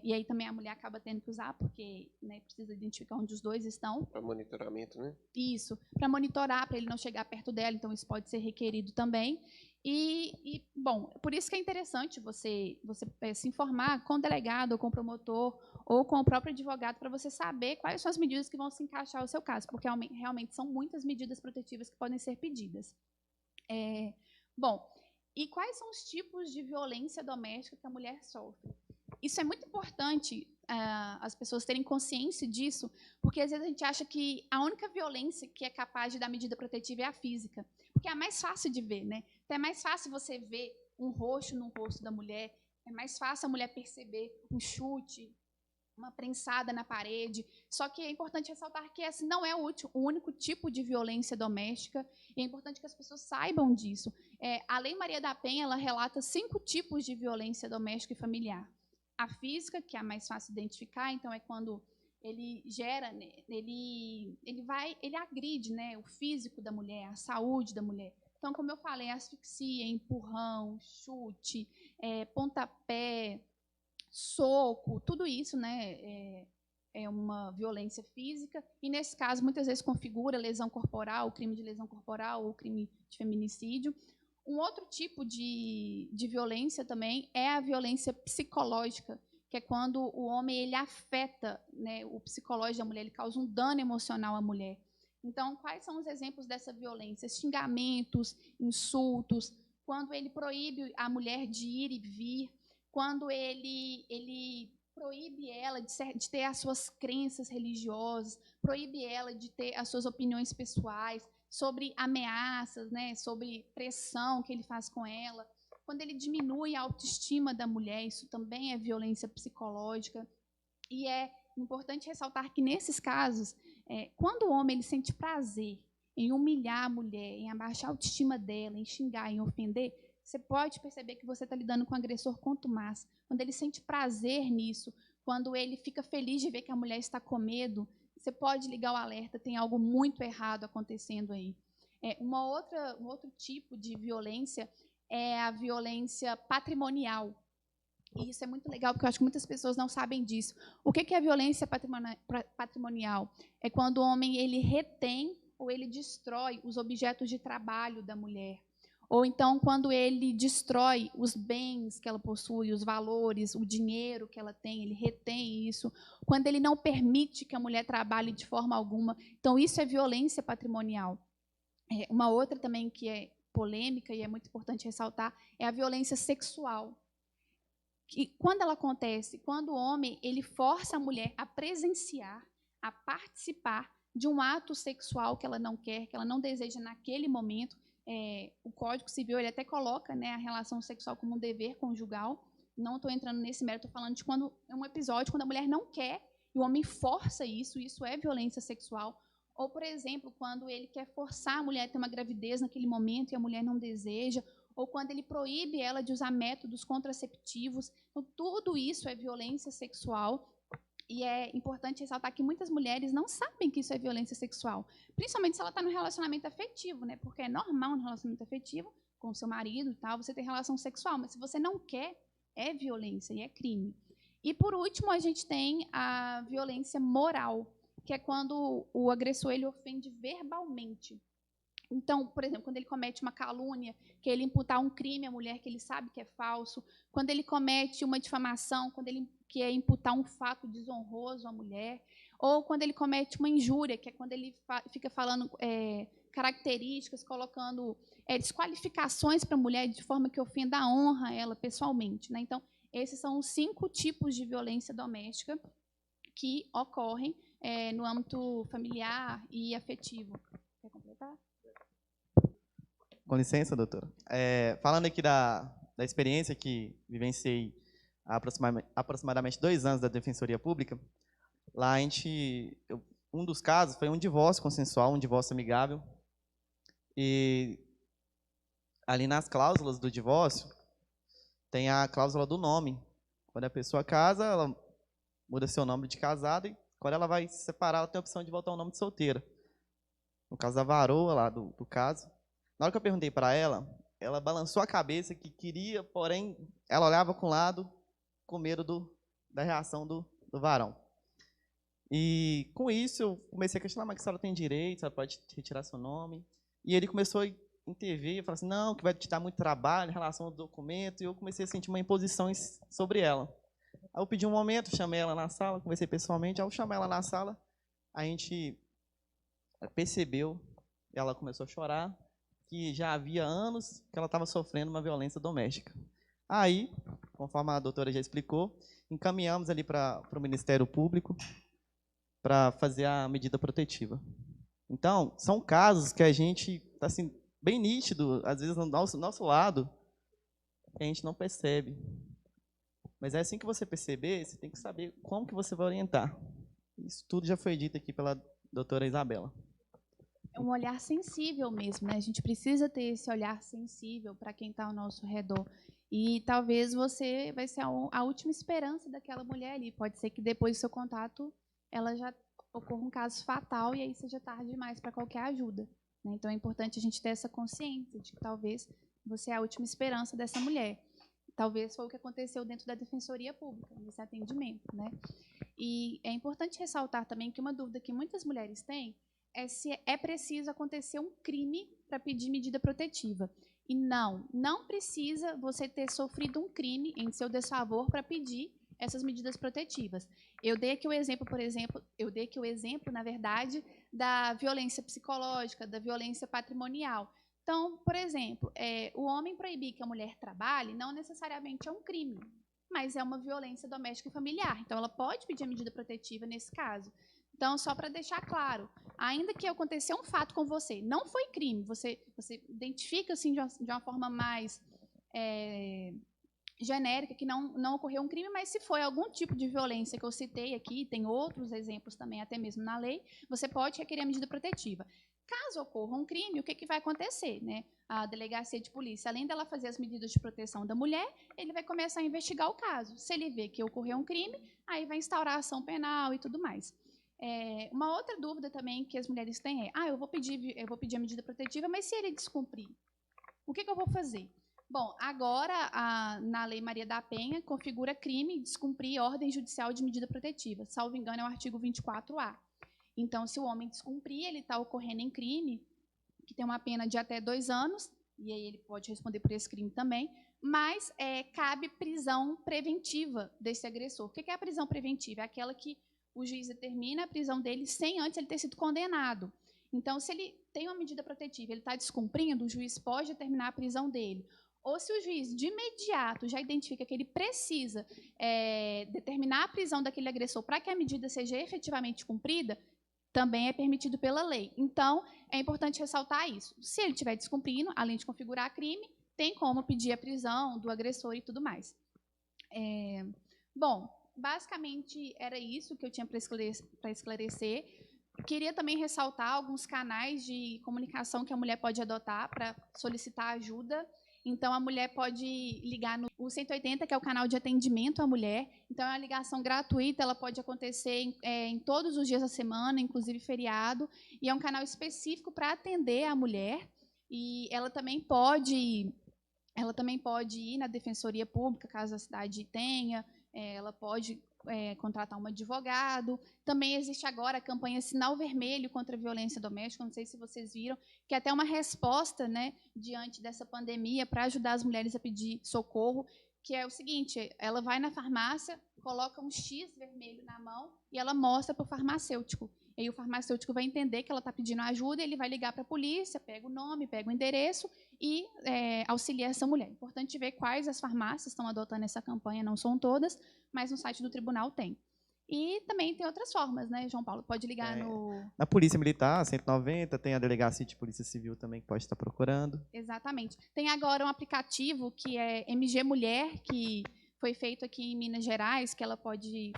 e aí também a mulher acaba tendo que usar, porque, né, precisa identificar onde os dois estão.
Para monitoramento, né?
Isso, para monitorar, para ele não chegar perto dela, então isso pode ser requerido também. Bom, por isso que é interessante você se informar com o delegado, ou com o promotor, ou com o próprio advogado, para você saber quais são as medidas que vão se encaixar ao seu caso, porque realmente são muitas medidas protetivas que podem ser pedidas. Bom, e quais são os tipos de violência doméstica que a mulher sofre? Isso é muito importante as pessoas terem consciência disso, porque às vezes a gente acha que a única violência que é capaz de dar medida protetiva é a física, porque é a mais fácil de ver, né? Então é mais fácil você ver um roxo no rosto da mulher, é mais fácil a mulher perceber um chute, uma prensada na parede. Só que é importante ressaltar que esse não é o único tipo de violência doméstica, e é importante que as pessoas saibam disso. A Lei Maria da Penha, ela relata 5 tipos de violência doméstica e familiar. A física, que é a mais fácil de identificar, então é quando ele gera, ele agride, né, o físico da mulher, a saúde da mulher. Então, como eu falei, asfixia, empurrão, chute, pontapé, soco, tudo isso, né, é uma violência física, e nesse caso, muitas vezes configura lesão corporal, crime de lesão corporal ou crime de feminicídio. Um outro tipo de violência também é a violência psicológica, que é quando o homem ele afeta, né, o psicológico da mulher, ele causa um dano emocional à mulher. Então, quais são os exemplos dessa violência? Xingamentos, insultos, quando ele proíbe a mulher de ir e vir, quando ele proíbe ela de ter as suas crenças religiosas, proíbe ela de ter as suas opiniões pessoais, sobre ameaças, né, sobre pressão que ele faz com ela. Quando ele diminui a autoestima da mulher, isso também é violência psicológica. E é importante ressaltar que, nesses casos, quando o homem ele sente prazer em humilhar a mulher, em abaixar a autoestima dela, em xingar, em ofender, você pode perceber que você está lidando com um agressor contumaz. Quando ele sente prazer nisso, quando ele fica feliz de ver que a mulher está com medo, você pode ligar o alerta, tem algo muito errado acontecendo aí. Um outro tipo de violência é a violência patrimonial. E isso é muito legal, porque eu acho que muitas pessoas não sabem disso. O que é a violência patrimonial? É quando o homem ele retém ou ele destrói os objetos de trabalho da mulher. Ou então, quando ele destrói os bens que ela possui, os valores, o dinheiro que ela tem, ele retém isso. Quando ele não permite que a mulher trabalhe de forma alguma. Então, isso é violência patrimonial. Uma outra também que é polêmica e é muito importante ressaltar é a violência sexual. E quando ela acontece? Quando o homem ele força a mulher a presenciar, a participar de um ato sexual que ela não quer, que ela não deseja naquele momento. O Código Civil ele até coloca, né, a relação sexual como um dever conjugal. Não estou entrando nesse mérito, estou falando de quando é um episódio quando a mulher não quer e o homem força isso é violência sexual. Ou, por exemplo, quando ele quer forçar a mulher a ter uma gravidez naquele momento e a mulher não deseja, ou quando ele proíbe ela de usar métodos contraceptivos. Então, tudo isso é violência sexual. E é importante ressaltar que muitas mulheres não sabem que isso é violência sexual, principalmente se ela está no relacionamento afetivo, né? Porque é normal no relacionamento afetivo, com o seu marido e tal, você ter relação sexual, mas se você não quer, é violência e é crime. E, por último, a gente tem a violência moral, que é quando o agressor ele ofende verbalmente. Então, por exemplo, quando ele comete uma calúnia, que ele imputar um crime à mulher que ele sabe que é falso, quando ele comete uma difamação, quando ele quer imputar um fato desonroso à mulher, ou quando ele comete uma injúria, que é quando ele fica falando características, colocando desqualificações para a mulher de forma que ofenda a honra a ela pessoalmente, né? Então, esses são os 5 tipos de violência doméstica que ocorrem no âmbito familiar e afetivo. Quer completar?
Com licença, doutora. Falando aqui da experiência que vivenciei há aproximadamente 2 anos da Defensoria Pública, lá um dos casos foi um divórcio consensual, um divórcio amigável. E ali nas cláusulas do divórcio, tem a cláusula do nome. Quando a pessoa casa, ela muda seu nome de casada e quando ela vai se separar, ela tem a opção de voltar ao nome de solteira. No caso da varoa lá do caso. Na hora que eu perguntei para ela balançou a cabeça que queria, porém, ela olhava com o lado com medo da reação do varão. E com isso eu comecei a questionar, mas que a senhora tem direito, a senhora pode retirar seu nome. E ele começou a intervir e falar assim, não, que vai te dar muito trabalho em relação ao documento, e eu comecei a sentir uma imposição sobre ela. Aí eu pedi um momento, chamei ela na sala, conversei pessoalmente, ao chamar ela na sala, a gente percebeu, ela começou a chorar, que já havia anos que ela estava sofrendo uma violência doméstica. Aí, conforme a doutora já explicou, encaminhamos ali para o Ministério Público para fazer a medida protetiva. Então, são casos que a gente está assim, bem nítido, às vezes no nosso lado, que a gente não percebe. Mas é assim que você perceber, você tem que saber como que você vai orientar. Isso tudo já foi dito aqui pela doutora Isabela.
É um olhar sensível mesmo, né? A gente precisa ter esse olhar sensível para quem está ao nosso redor. E talvez você vai ser a última esperança daquela mulher ali. Pode ser que depois do seu contato ela já ocorra um caso fatal e aí seja tarde demais para qualquer ajuda, né? Então é importante a gente ter essa consciência de que talvez você é a última esperança dessa mulher. Talvez foi o que aconteceu dentro da Defensoria Pública, nesse atendimento, né? E é importante ressaltar também que uma dúvida que muitas mulheres têm é se é preciso acontecer um crime para pedir medida protetiva. E não precisa você ter sofrido um crime em seu desfavor para pedir essas medidas protetivas. Eu dei aqui o exemplo, na verdade, da violência psicológica, da violência patrimonial. Então, por exemplo, o homem proibir que a mulher trabalhe não necessariamente é um crime, mas é uma violência doméstica e familiar. Então, ela pode pedir a medida protetiva nesse caso. Então, só para deixar claro, ainda que aconteceu um fato com você, não foi crime, você identifica assim, de uma forma mais genérica, que não ocorreu um crime, mas se foi algum tipo de violência que eu citei aqui, tem outros exemplos também, até mesmo na lei, você pode requerer a medida protetiva. Caso ocorra um crime, o que vai acontecer, né? A delegacia de polícia, além dela fazer as medidas de proteção da mulher, ele vai começar a investigar o caso. Se ele vê que ocorreu um crime, aí vai instaurar ação penal e tudo mais. Uma outra dúvida também que as mulheres têm eu vou pedir a medida protetiva, mas se ele descumprir, o que eu vou fazer? Bom, agora, na Lei Maria da Penha, configura crime descumprir ordem judicial de medida protetiva. Salvo engano, é o artigo 24A. Então, se o homem descumprir, ele está ocorrendo em crime, que tem uma pena de até 2 anos, e aí ele pode responder por esse crime também, mas cabe prisão preventiva desse agressor. O que é a prisão preventiva? É aquela que o juiz determina a prisão dele sem antes ele ter sido condenado. Então, se ele tem uma medida protetiva, ele está descumprindo, o juiz pode determinar a prisão dele. Ou se o juiz, de imediato, já identifica que ele precisa determinar a prisão daquele agressor para que a medida seja efetivamente cumprida, também é permitido pela lei. Então, é importante ressaltar isso. Se ele estiver descumprindo, além de configurar crime, tem como pedir a prisão do agressor e tudo mais. Bom, basicamente era isso que eu tinha para esclarecer. Queria também ressaltar alguns canais de comunicação que a mulher pode adotar para solicitar ajuda. Então, a mulher pode ligar no 180, que é o canal de atendimento à mulher. Então, é uma ligação gratuita, ela pode acontecer em todos os dias da semana, inclusive feriado. E é um canal específico para atender a mulher. E ela também pode ir na Defensoria Pública, caso a cidade tenha. Ela pode contratar um advogado. Também existe agora a campanha Sinal Vermelho contra a Violência Doméstica, não sei se vocês viram, que é até uma resposta, né, diante dessa pandemia para ajudar as mulheres a pedir socorro, que é o seguinte, ela vai na farmácia, coloca um X vermelho na mão e ela mostra para o farmacêutico. E aí o farmacêutico vai entender que ela está pedindo ajuda, ele vai ligar para a polícia, pega o nome, pega o endereço e auxilia essa mulher. Importante ver quais as farmácias estão adotando essa campanha, não são todas, mas no site do tribunal tem. E também tem outras formas, né, João Paulo? Pode ligar
na Polícia Militar, 190, tem a Delegacia de Polícia Civil também que pode estar procurando.
Exatamente. Tem agora um aplicativo que é MG Mulher, que foi feito aqui em Minas Gerais, que ela pode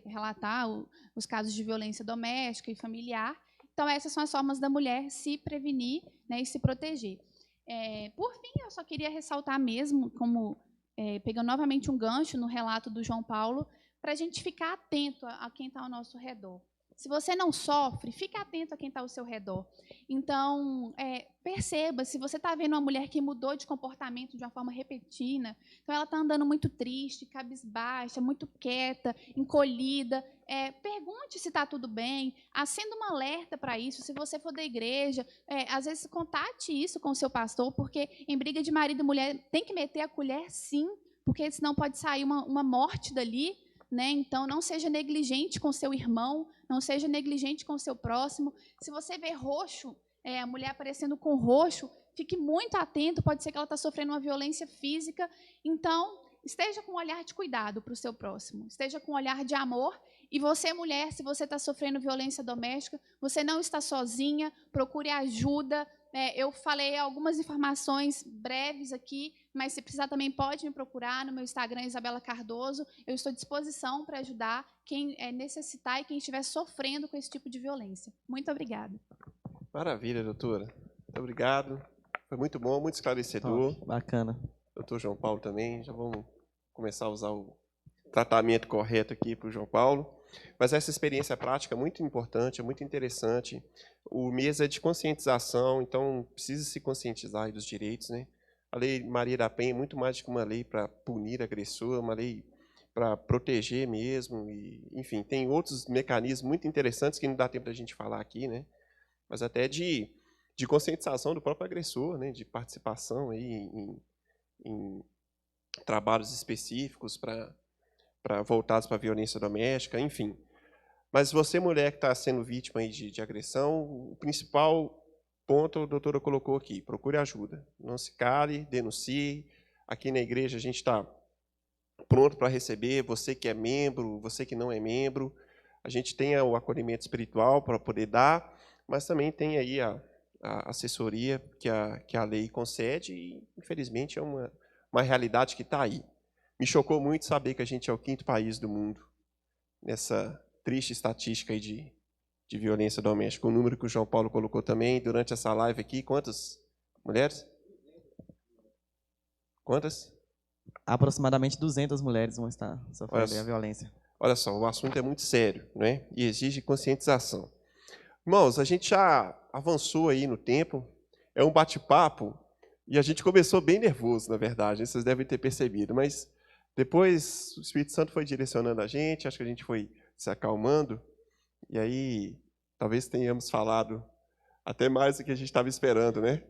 relatar os casos de violência doméstica e familiar. Então, essas são as formas da mulher se prevenir, né, e se proteger. Por fim, eu só queria ressaltar mesmo, pegando novamente um gancho no relato do João Paulo, para a gente ficar atento a quem está ao nosso redor. Se você não sofre, fica atento a quem está ao seu redor. Então, perceba, se você está vendo uma mulher que mudou de comportamento de uma forma repentina, então ela está andando muito triste, cabisbaixa, muito quieta, encolhida, pergunte se está tudo bem, acenda um alerta para isso. Se você for da igreja, às vezes contate isso com o seu pastor, porque em briga de marido e mulher tem que meter a colher, sim, porque senão pode sair uma morte dali. Né? Então, não seja negligente com seu irmão, não seja negligente com o seu próximo. Se você vê roxo, a mulher aparecendo com roxo, fique muito atento, pode ser que ela está sofrendo uma violência física. Então, esteja com um olhar de cuidado para o seu próximo, esteja com um olhar de amor. E você, mulher, se você está sofrendo violência doméstica, você não está sozinha, procure ajuda. Eu falei algumas informações breves aqui, mas se precisar também pode me procurar no meu Instagram, Isabela Cardoso. Eu estou à disposição para ajudar quem necessitar e quem estiver sofrendo com esse tipo de violência. Muito obrigada.
Maravilha, doutora. Muito obrigado. Foi muito bom, muito esclarecedor.
Bacana.
Doutor João Paulo também. Já vamos começar a usar o tratamento correto aqui para o João Paulo. Mas essa experiência prática é muito importante, é muito interessante. O mês é de conscientização, então precisa se conscientizar aí dos direitos, né? A Lei Maria da Penha é muito mais do que uma lei para punir agressor, é uma lei para proteger mesmo. E, enfim, tem outros mecanismos muito interessantes que não dá tempo da gente falar aqui, né? Mas até de conscientização do próprio agressor, né? De participação aí em trabalhos específicos voltados para a violência doméstica, enfim. Mas você, mulher que está sendo vítima aí de agressão, o principal ponto a doutora colocou aqui, procure ajuda. Não se cale, denuncie. Aqui na igreja a gente está pronto para receber, você que é membro, você que não é membro. A gente tem o acolhimento espiritual para poder dar, mas também tem aí a assessoria que a lei concede e, infelizmente, é uma realidade que está aí. Me chocou muito saber que a gente é o 5º país do mundo nessa triste estatística aí de violência doméstica. O número que o João Paulo colocou também durante essa live aqui, quantas mulheres? Quantas?
Aproximadamente 200 mulheres vão estar sofrendo a violência.
Olha só, o assunto é muito sério, né? E exige conscientização. Irmãos, a gente já avançou aí no tempo, é um bate-papo, e a gente começou bem nervoso, na verdade, vocês devem ter percebido, mas depois o Espírito Santo foi direcionando a gente, acho que a gente foi se acalmando, e aí talvez tenhamos falado até mais do que a gente estava esperando, né?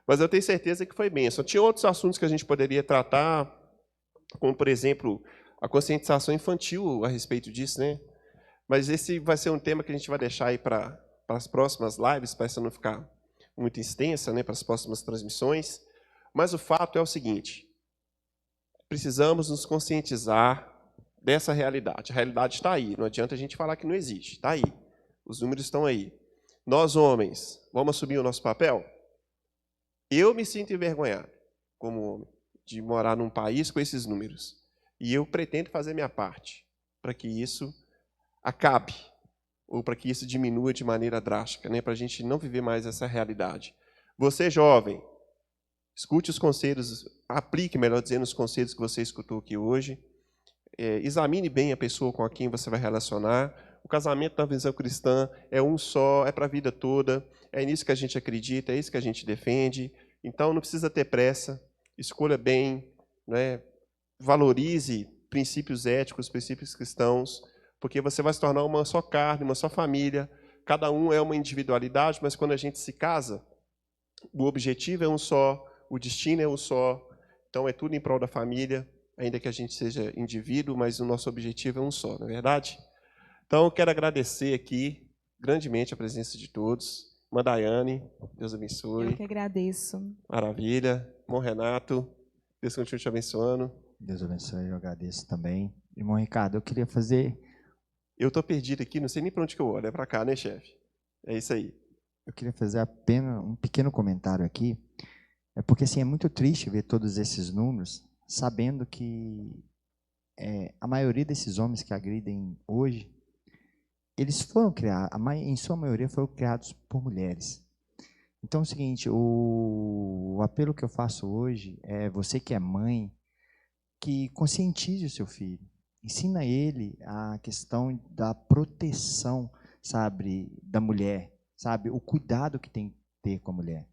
Mas eu tenho certeza que foi bênção. Tinha outros assuntos que a gente poderia tratar, como, por exemplo, a conscientização infantil a respeito disso, né? Mas esse vai ser um tema que a gente vai deixar aí para as próximas lives, para essa não ficar muito extensa, né? Para as próximas transmissões. Mas o fato é o seguinte, precisamos nos conscientizar dessa realidade. A realidade está aí, não adianta a gente falar que não existe, está aí. Os números estão aí. Nós, homens, vamos assumir o nosso papel? Eu me sinto envergonhado, como homem, de morar num país com esses números. E eu pretendo fazer minha parte para que isso acabe, ou para que isso diminua de maneira drástica, né? Para a gente não viver mais essa realidade. Você, jovem, Escute os conselhos, aplique, melhor dizendo, os conselhos que você escutou aqui hoje. Examine bem a pessoa com quem você vai relacionar. O casamento na visão cristã é um só, é para a vida toda, é nisso que a gente acredita, é isso que a gente defende. Então, não precisa ter pressa, escolha bem, né? Valorize princípios éticos, princípios cristãos, porque você vai se tornar uma só carne, uma só família. Cada um é uma individualidade, mas quando a gente se casa, o objetivo é um só, o destino é um só. Então, é tudo em prol da família, ainda que a gente seja indivíduo, mas o nosso objetivo é um só, não é verdade? Então, eu quero agradecer aqui grandemente a presença de todos. Irmã Daiane, Deus abençoe.
Eu que agradeço.
Maravilha. Irmão Renato, Deus continue te abençoando.
Deus abençoe, eu agradeço também. Irmão Ricardo, eu queria fazer...
Eu estou perdido aqui, não sei nem para onde que eu olho. É para cá, né, chefe? É isso aí.
Eu queria fazer apenas um pequeno comentário aqui. É porque assim, é muito triste ver todos esses números, sabendo que a maioria desses homens que agridem hoje, eles foram criados, em sua maioria foram criados por mulheres. Então é o seguinte, o apelo que eu faço hoje é você que é mãe, que conscientize o seu filho. Ensina ele a questão da proteção, sabe, da mulher, sabe, o cuidado que tem que ter com a mulher.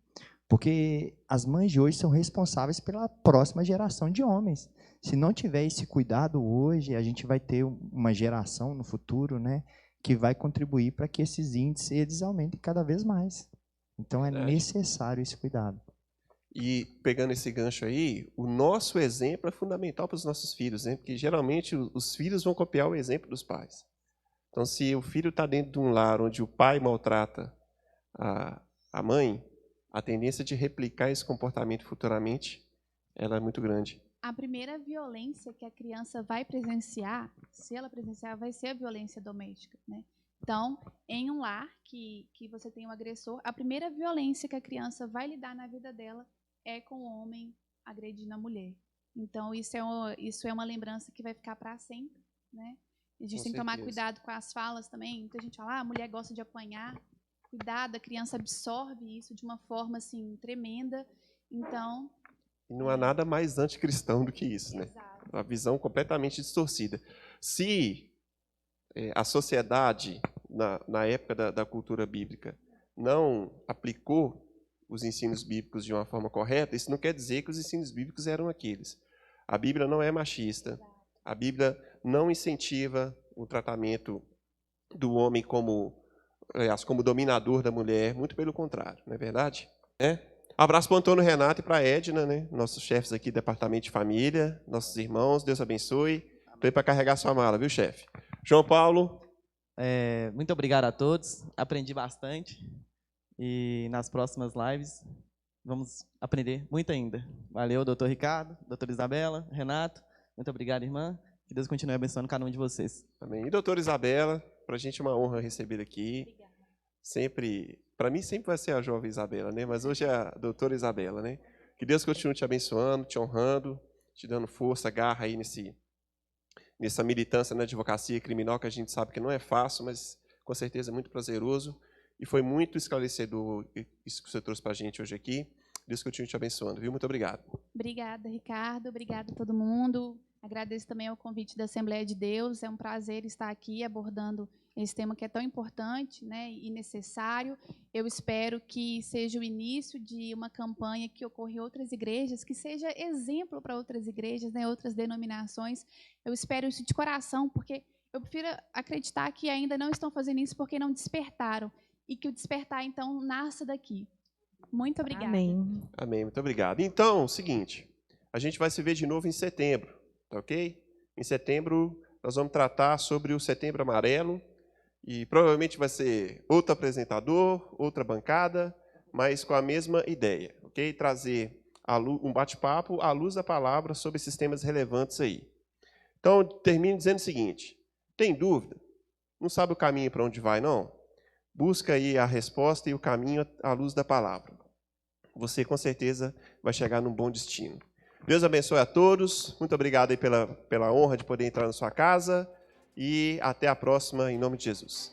Porque as mães de hoje são responsáveis pela próxima geração de homens. Se não tiver esse cuidado hoje, a gente vai ter uma geração no futuro, né, que vai contribuir para que esses índices eles aumentem cada vez mais. Então,
Verdade.
é necessário esse cuidado.
E pegando esse gancho aí, o nosso exemplo é fundamental para os nossos filhos, né? Porque geralmente os filhos vão copiar o exemplo dos pais. Então, se o filho está dentro de um lar onde o pai maltrata a mãe, a tendência de replicar esse comportamento futuramente, ela é muito grande.
A primeira violência que a criança vai presenciar, se ela presenciar, vai ser a violência doméstica, né? Então, em um lar que você tem um agressor, a primeira violência que a criança vai lidar na vida dela é com o homem agredindo a mulher. Então, isso é uma lembrança que vai ficar para sempre, né? A gente tem que tomar cuidado com as falas também. Muita gente fala, a mulher gosta de apanhar. Cuidado, a criança absorve isso de uma forma, assim, tremenda. Então...
E não há nada mais anticristão do que isso, né?
Exato.
Uma visão completamente distorcida. Se a sociedade, na época da cultura bíblica, não aplicou os ensinos bíblicos de uma forma correta, isso não quer dizer que os ensinos bíblicos eram aqueles. A Bíblia não é machista. A Bíblia não incentiva o tratamento do homem como dominador da mulher, muito pelo contrário, não é verdade? Abraço para o Antônio Renato e para a Edna, né? Nossos chefes aqui do Departamento de Família, nossos irmãos, Deus abençoe. Estou aí para carregar sua mala, viu, chefe? João Paulo.
Muito obrigado a todos, aprendi bastante. E nas próximas lives vamos aprender muito ainda. Valeu, doutor Ricardo, doutora Isabela, Renato. Muito obrigado, irmã. Que Deus continue abençoando cada um de vocês.
Amém. E doutora Isabela, para a gente é uma honra receber aqui.
Obrigada.
Sempre, para mim sempre vai ser a jovem Isabela, né? Mas hoje é a doutora Isabela, né? Que Deus continue te abençoando, te honrando, te dando força, garra aí nessa militância na advocacia criminal, que a gente sabe que não é fácil, mas com certeza é muito prazeroso. E foi muito esclarecedor isso que você trouxe para a gente hoje aqui. Deus continue te abençoando, viu? Muito obrigado.
Obrigada, Ricardo. Obrigada a todo mundo. Agradeço também ao convite da Assembleia de Deus. É um prazer estar aqui abordando esse tema que é tão importante, né, e necessário. Eu espero que seja o início de uma campanha que ocorra em outras igrejas, que seja exemplo para outras igrejas, né, outras denominações. Eu espero isso de coração, porque eu prefiro acreditar que ainda não estão fazendo isso porque não despertaram. E que o despertar, então, nasça daqui. Muito obrigada.
Amém.
Amém, muito obrigado. Então, é o seguinte, a gente vai se ver de novo em setembro, tá ok? Em setembro, nós vamos tratar sobre o Setembro Amarelo, e provavelmente vai ser outro apresentador, outra bancada, mas com a mesma ideia, ok? Trazer um bate-papo à luz da palavra sobre esses temas relevantes aí. Então, termino dizendo o seguinte, tem dúvida? Não sabe o caminho para onde vai, não? Busca aí a resposta e o caminho à luz da palavra. Você, com certeza, vai chegar num bom destino. Deus abençoe a todos. Muito obrigado aí pela honra de poder entrar na sua casa. E até a próxima, em nome de Jesus.